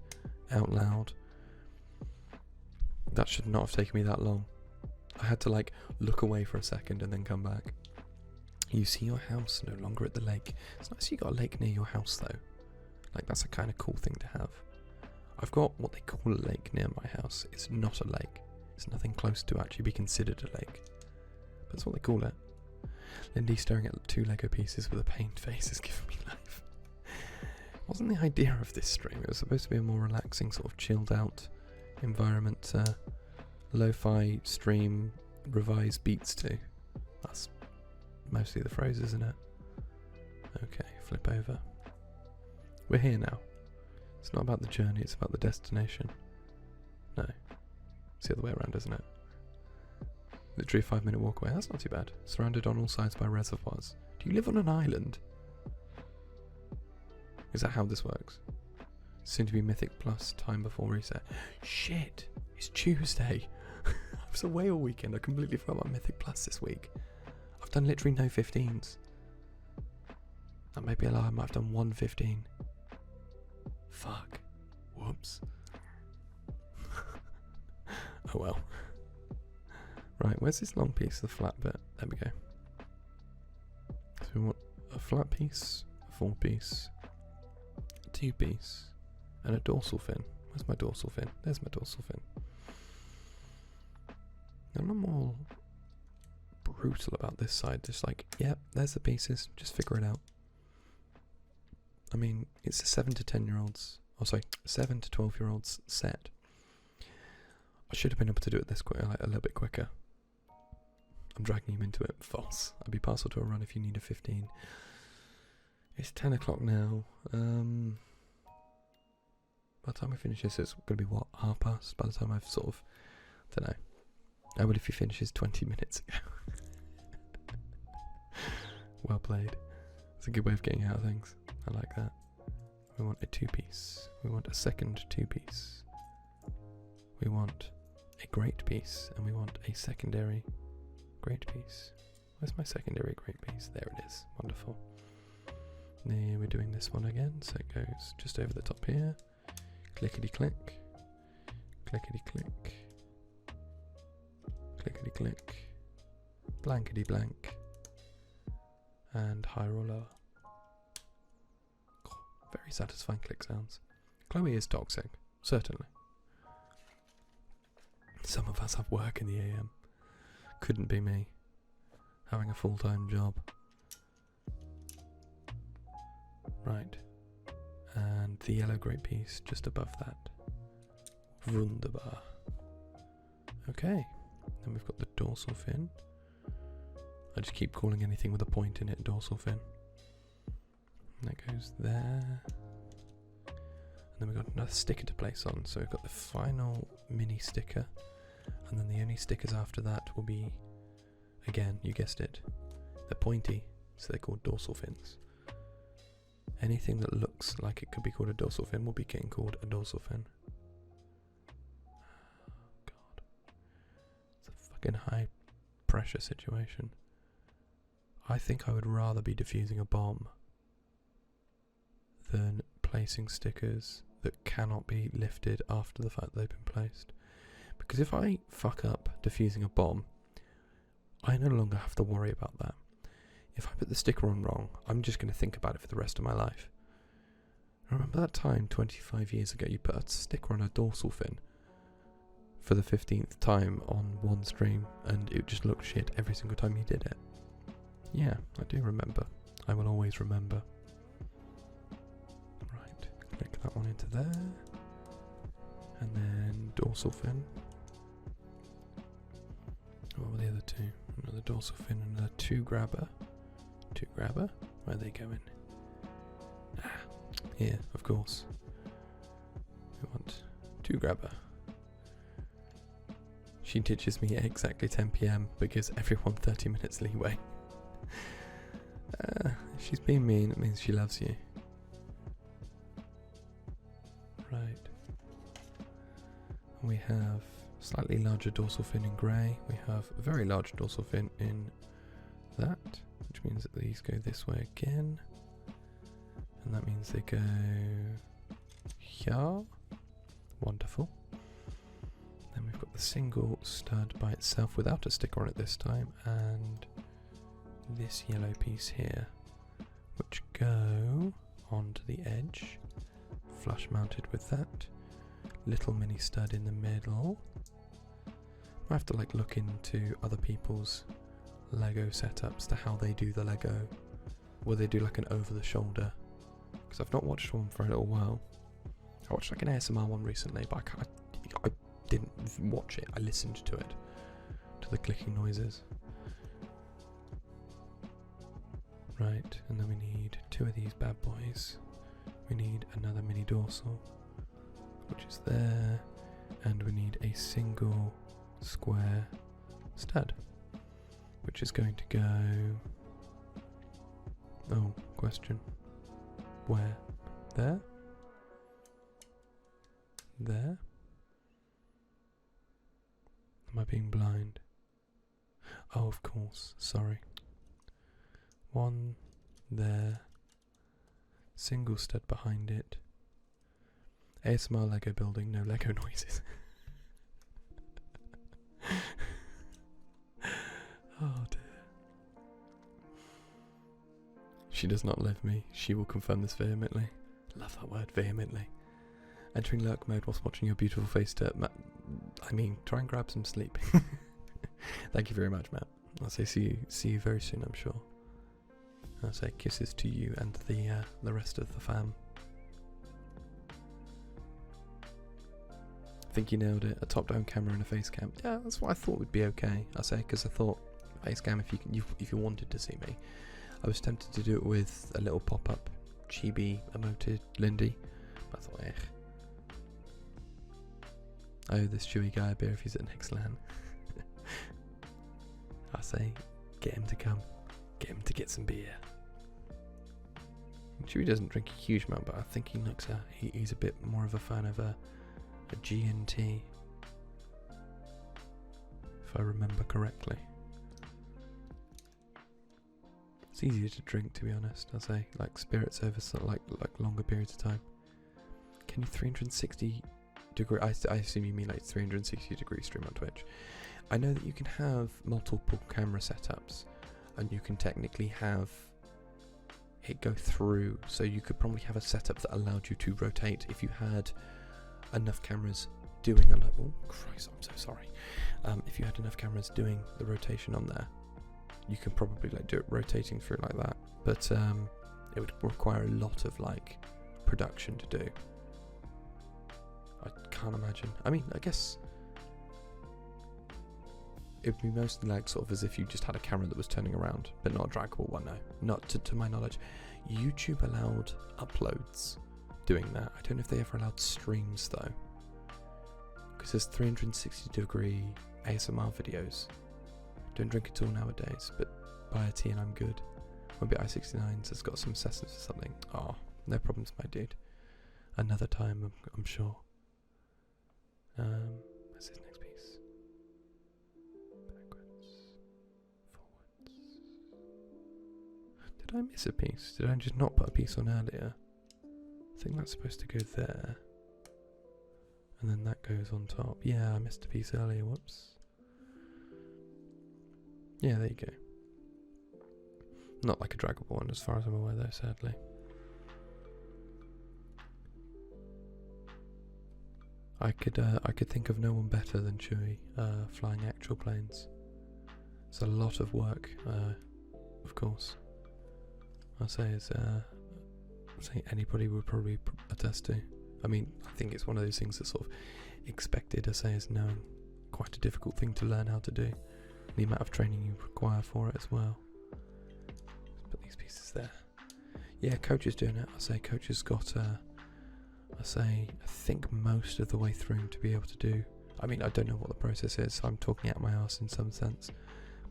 A: out loud? That should not have taken me that long. I had to like look away for a second and then come back. You see your house no longer at the lake. It's nice you got a lake near your house though. Like that's a kind of cool thing to have. I've got what they call a lake near my house. It's not a lake. It's nothing close to actually be considered a lake. But that's what they call it. Lindy staring at 2 Lego pieces with a pained face is giving me life. Wasn't the idea of this stream. It was supposed to be a more relaxing, sort of chilled out environment, lo-fi stream, revised beats to. That's mostly the phrase, isn't it? Okay, flip over. We're here now. It's not about the journey, it's about the destination. No. It's the other way around, isn't it? Literally a 5-minute walk away. That's not too bad. Surrounded on all sides by reservoirs. Do you live on an island? Is that how this works? Soon to be Mythic Plus time before reset. Shit! It's Tuesday! I was away all weekend. I completely forgot about Mythic Plus this week. I've done literally no 15s. That may be a lie. I might have done 1 15. Fuck. Whoops. Oh well. Right, where's this long piece, the flat bit? There we go. So we want a flat piece, a full piece, a 2-piece, and a dorsal fin. Where's my dorsal fin? There's my dorsal fin. And I'm all brutal about this side, just like, yep, there's the pieces, just figure it out. I mean, it's a 7 to 10-year-olds, 7 to 12-year-olds set. I should have been able to do it this quick, like a little bit quicker. I'm dragging you into it. False. I'd be partial to a run if you need a 15. It's 10 o'clock now. By the time we finish this, it's going to be what, past? By the time I've sort of, don't know. Oh, but if he finishes 20 minutes ago. Well played. It's a good way of getting out of things. I like that. We want a 2-piece. We want a second 2-piece. We want a great piece, and we want a secondary great piece. Where's my secondary great piece? There it is. Wonderful. Now we're doing this one again, so it goes just over the top here. Clickety click. Clickety click. Clickety click. Blankety blank. And higher or lower. Very satisfying click sounds. Chloe is toxic, certainly. Some of us have work in the AM. Couldn't be me. Having a full-time job. Right. And the yellow great piece just above that. Wunderbar. Okay. Then we've got the dorsal fin. I just keep calling anything with a point in it dorsal fin. And that goes there. And then we've got another sticker to place on. So we've got the final mini sticker. And then the only stickers after that will be, again, you guessed it, they're pointy, so they're called dorsal fins. Anything that looks like it could be called a dorsal fin will be getting called a dorsal fin. Oh, God. It's a fucking high pressure situation. I think I would rather be defusing a bomb than placing stickers that cannot be lifted after the fact they've been placed. Because if I fuck up defusing a bomb, I no longer have to worry about that. If I put the sticker on wrong, I'm just going to think about it for the rest of my life. Remember that time 25 years ago you put a sticker on a dorsal fin for the 15th time on one stream and it just looked shit every single time you did it? Yeah, I do remember. I will always remember. Right, click that one into there. And then dorsal fin. What were the other two? Another dorsal fin and another 2 grabber. 2 grabber? Where are they going? Ah, here, of course. We want 2 grabber. She ditches me at exactly 10 PM because everyone 30 minutes leeway. If she's being mean, it means she loves you. Right. We have slightly larger dorsal fin in grey. We have a very large dorsal fin in that, which means that these go this way again. And that means they go here. Wonderful. Then we've got the single stud by itself without a sticker on it this time, and this yellow piece here, which go onto the edge, flush mounted with that. Little mini stud in the middle. I have to like look into other people's Lego setups to how they do the Lego. Will they do like an over the shoulder because I've not watched one for a little while. I watched like an ASMR one recently, but I didn't watch it. I listened to it, to the clicking noises. Right, and then we need 2 of these bad boys. We need another mini dorsal, which is there, and we need a single square stud, which is going to go... Oh, question. Where? There? There? Am I being blind? Oh, of course, sorry. 1 there. Single stud behind it. ASMR Lego building, no Lego noises. Oh dear. She does not love me. She will confirm this vehemently. Love that word, vehemently. Entering lurk mode whilst watching your beautiful face to try and grab some sleep. Thank you very much, Matt. I'll say see you very soon, I'm sure. I'll say kisses to you and the rest of the fam. I think you nailed it. A top-down camera and a face cam. Yeah, that's what I thought would be okay. I say because I thought face cam if you wanted to see me. I was tempted to do it with a little pop-up chibi emoted Lindi, but I thought, I owe this Chewy guy a beer if he's at next LAN. I say, get him to come. Get him to get some beer. Chewy doesn't drink a huge amount, but I think he looks he's a bit more of a fan of a G&T, if I remember correctly. It's easier to drink, to be honest. I say, like spirits over like longer periods of time. Can you 360 degree? I assume you mean like 360 degree stream on Twitch. I know that you can have multiple camera setups, and you can technically have it go through. So you could probably have a setup that allowed you to rotate if you had enough cameras doing a lot. Oh Christ, I'm so sorry. If you had enough cameras doing the rotation on there, you can probably like do it rotating through like that. But it would require a lot of like production to do. I can't imagine. I mean, I guess it would be mostly like sort of as if you just had a camera that was turning around, but not a draggable one. No, not to my knowledge. YouTube allowed uploads doing that. I don't know if they ever allowed streams though, because there's 360 degree ASMR videos. Don't drink at all nowadays, but buy a tea and I'm good. Maybe i69's has got some sessions or something. Oh, no problems, my dude. Another time, I'm sure. What's his next piece? Backwards, forwards. Did I miss a piece? Did I just not put a piece on earlier? I think that's supposed to go there. And then that goes on top. Yeah, I missed a piece earlier, whoops. Yeah, there you go. Not like a draggable one as far as I'm aware though, sadly. I could think of no one better than Chewy flying actual planes. It's a lot of work, of course. I'll say it's something anybody would probably attest to. I mean, I think it's one of those things that's sort of expected, I say, as knowing quite a difficult thing to learn how to do. The amount of training you require for it as well. Put these pieces there. Yeah, Coach is doing it. I say Coach has got, I think most of the way through to be able to do. I mean, I don't know what the process is, so I'm talking out my arse in some sense.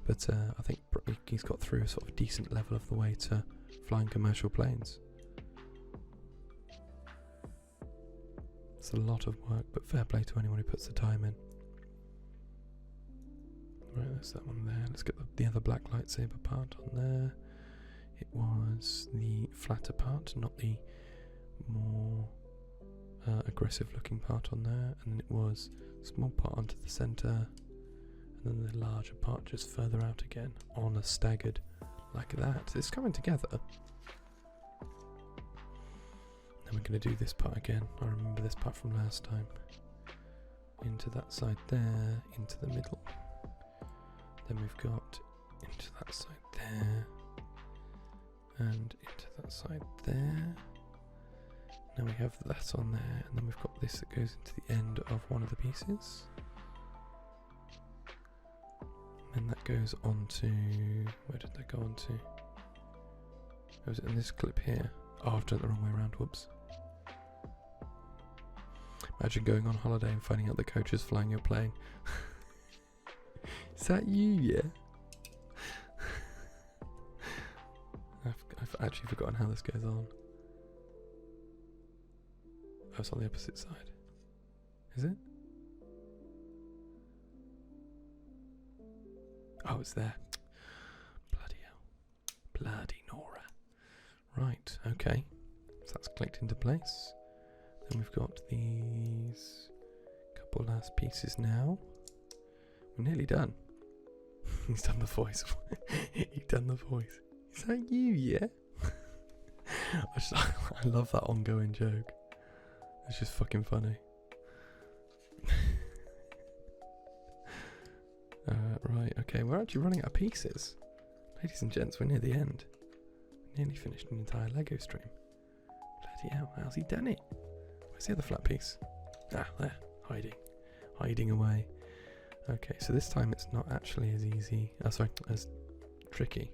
A: But I think he's got through a sort of decent level of the way to flying commercial planes. It's a lot of work, but fair play to anyone who puts the time in. Right, there's that one there. Let's get the other black lightsaber part on there. It was the flatter part, not the more aggressive looking part on there. And then it was a small part onto the centre, and then the larger part just further out again on a staggered like that. It's coming together. Then we're going to do this part again. I remember this part from last time. Into that side there, into the middle. Then we've got into that side there, and into that side there, Now we have that on there, and then we've got this that goes into the end of one of the pieces. And that goes onto... where did that go onto? It was in this clip here. Oh, I've done it the wrong way around, whoops. Imagine going on holiday and finding out the coach is flying your plane. Is that you, yeah? I've actually forgotten how this goes on. Oh, it's on the opposite side. Is it? Oh, it's there. Bloody hell. Bloody Nora. Right, okay. So that's clicked into place. Then we've got these couple last pieces now. We're nearly done. He's done the voice. He's done the voice. Is that you, yeah? I love that ongoing joke. It's just fucking funny. Right, okay, we're actually running out of pieces. Ladies and gents, we're near the end. Nearly finished an entire Lego stream. Bloody hell, how's he done it? Where's the other flat piece? Ah, there, hiding. Hiding away. Okay, so this time it's not actually as easy, as tricky.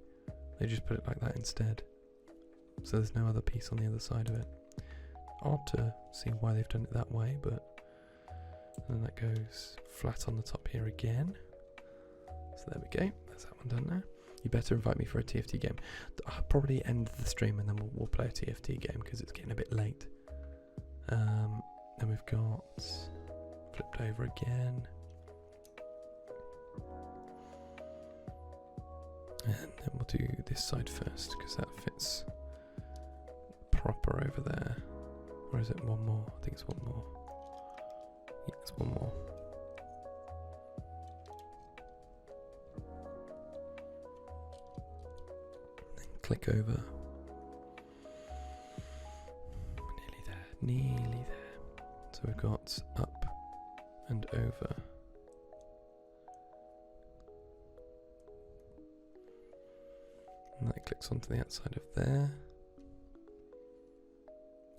A: They just put it like that instead. So there's no other piece on the other side of it. Odd to see why they've done it that way, but then that goes flat on the top here again. So there we go, that's that one done now. You better invite me for a TFT game. I'll probably end the stream and then we'll play a TFT game because it's getting a bit late. Then we've got flipped over again. And then we'll do this side first because that fits proper over there. Or is it one more? I think it's one more. Yeah, it's one more. Then click over. Nearly there, nearly there. So we've got up and over. And that clicks onto the outside of there.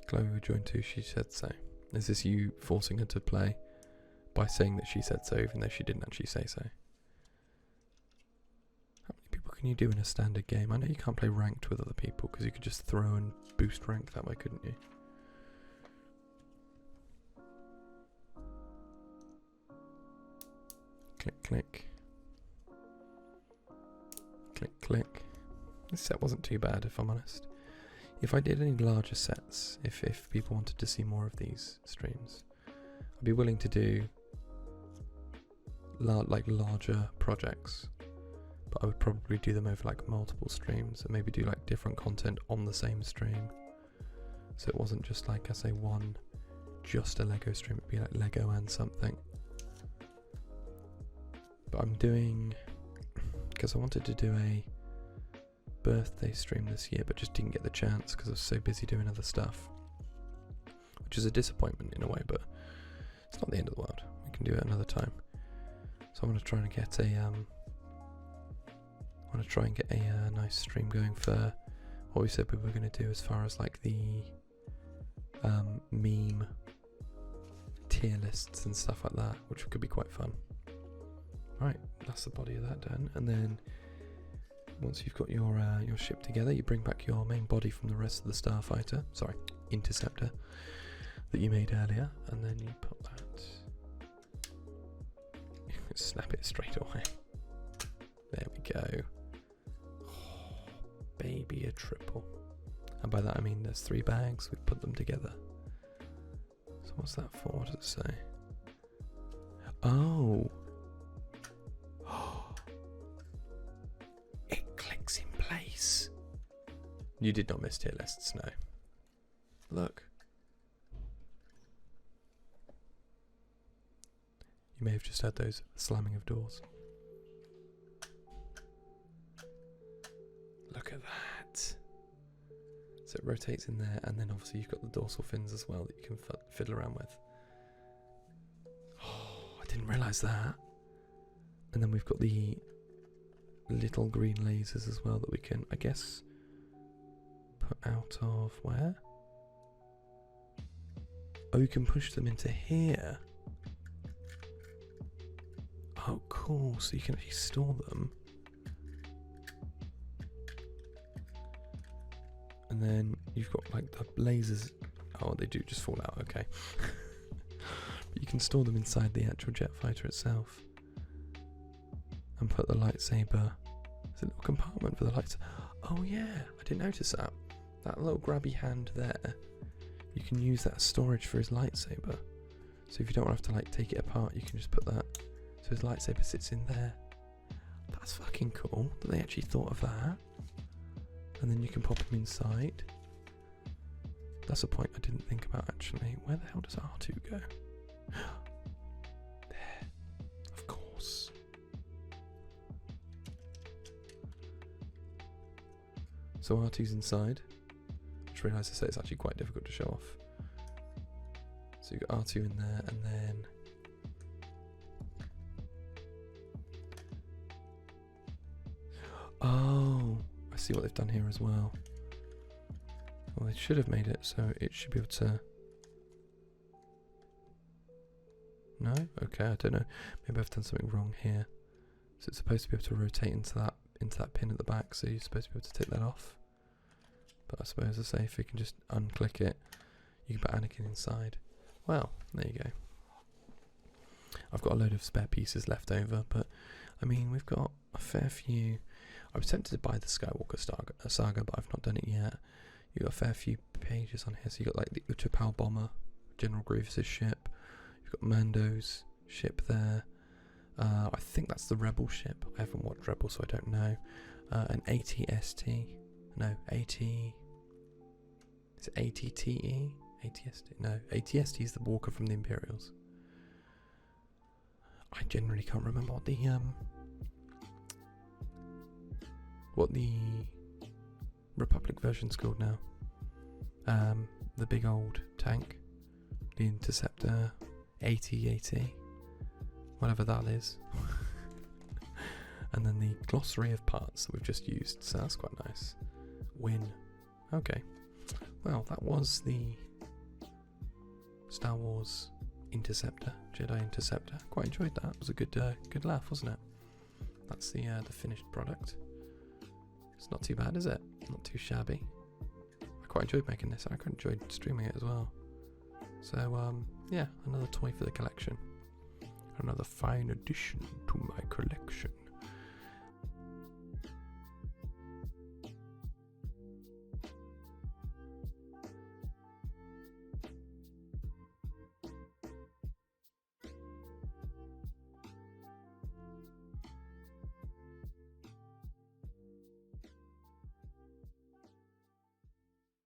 A: Chloe joined too, she said so. Is this you forcing her to play by saying that she said so even though she didn't actually say so? How many people can you do in a standard game? I know you can't play ranked with other people because you could just throw and boost rank that way, couldn't you? Click, click. Click, click. This set wasn't too bad, if I'm honest. If I did any larger sets, if people wanted to see more of these streams, I'd be willing to do larger projects, but I would probably do them over like multiple streams and maybe do like different content on the same stream. So it wasn't just like, I say, just a Lego stream, it'd be like Lego and something. But I'm doing, because I wanted to do a birthday stream this year but just didn't get the chance because I was so busy doing other stuff, which is a disappointment in a way, but it's not the end of the world. We can do it another time. So I'm going to try and get a nice stream going for what we said we were going to do as far as like the meme tier lists and stuff like that, which could be quite fun. Right, that's the body of that done, and then once you've got your ship together, you bring back your main body from the rest of the starfighter, interceptor, that you made earlier, and then you put that, snap it straight away. There we go. Oh, baby, a triple. And by that I mean there's 3 bags, we put them together. So what's that for? What does it say? Oh! In place. You did not miss tier lists, no. Look. You may have just heard those slamming of doors. Look at that. So it rotates in there, and then obviously you've got the dorsal fins as well that you can fiddle around with. Oh, I didn't realise that. And then we've got the little green lasers as well that we can, I guess, put out of where? Oh, you can push them into here. Oh, cool. So you can actually store them. And then you've got like the lasers. Oh, they do just fall out. Okay. But you can store them inside the actual jet fighter itself. And put the lightsaber. There's a little compartment for the lights. Oh yeah, I didn't notice that. That little grabby hand there. You can use that as storage for his lightsaber. So if you don't want to have to like take it apart, you can just put that. So his lightsaber sits in there. That's fucking cool that they actually thought of that. And then you can pop him inside. That's a point I didn't think about actually. Where the hell does R2 go? There. Of course. So R2's inside. I just realised it's actually quite difficult to show off. So you've got R2 in there, and then oh, I see what they've done here as well. Well, they should have made it so it should be able to. No? Okay, I don't know. Maybe I've done something wrong here. So it's supposed to be able to rotate into that pin at the back, so you're supposed to be able to take that off. But I suppose I say if you can just unclick it, you can put Anakin inside. Well, there you go. I've got a load of spare pieces left over, but I mean, we've got a fair few. I was tempted to buy the Skywalker saga, but I've not done it yet. You've got a fair few pages on here. So you've got like the Utapau bomber, General Grievous's ship. You've got Mando's ship there. I think that's the Rebel ship. I haven't watched Rebel, so I don't know. An ATST. No, AT. Is it ATTE? ATST? No, ATST is the Walker from the Imperials. I generally can't remember what the Republic version's called now. The big old tank, the Interceptor, AT-AT, whatever that is. And then the glossary of parts that we've just used, so that's quite nice. Win. Okay. Well, that was the Star Wars Interceptor, Jedi Interceptor. Quite enjoyed that. It was a good laugh, wasn't it? That's the finished product. It's not too bad, is it? Not too shabby. I quite enjoyed making this. I quite enjoyed streaming it as well. So yeah, another toy for the collection. Another fine addition to my collection.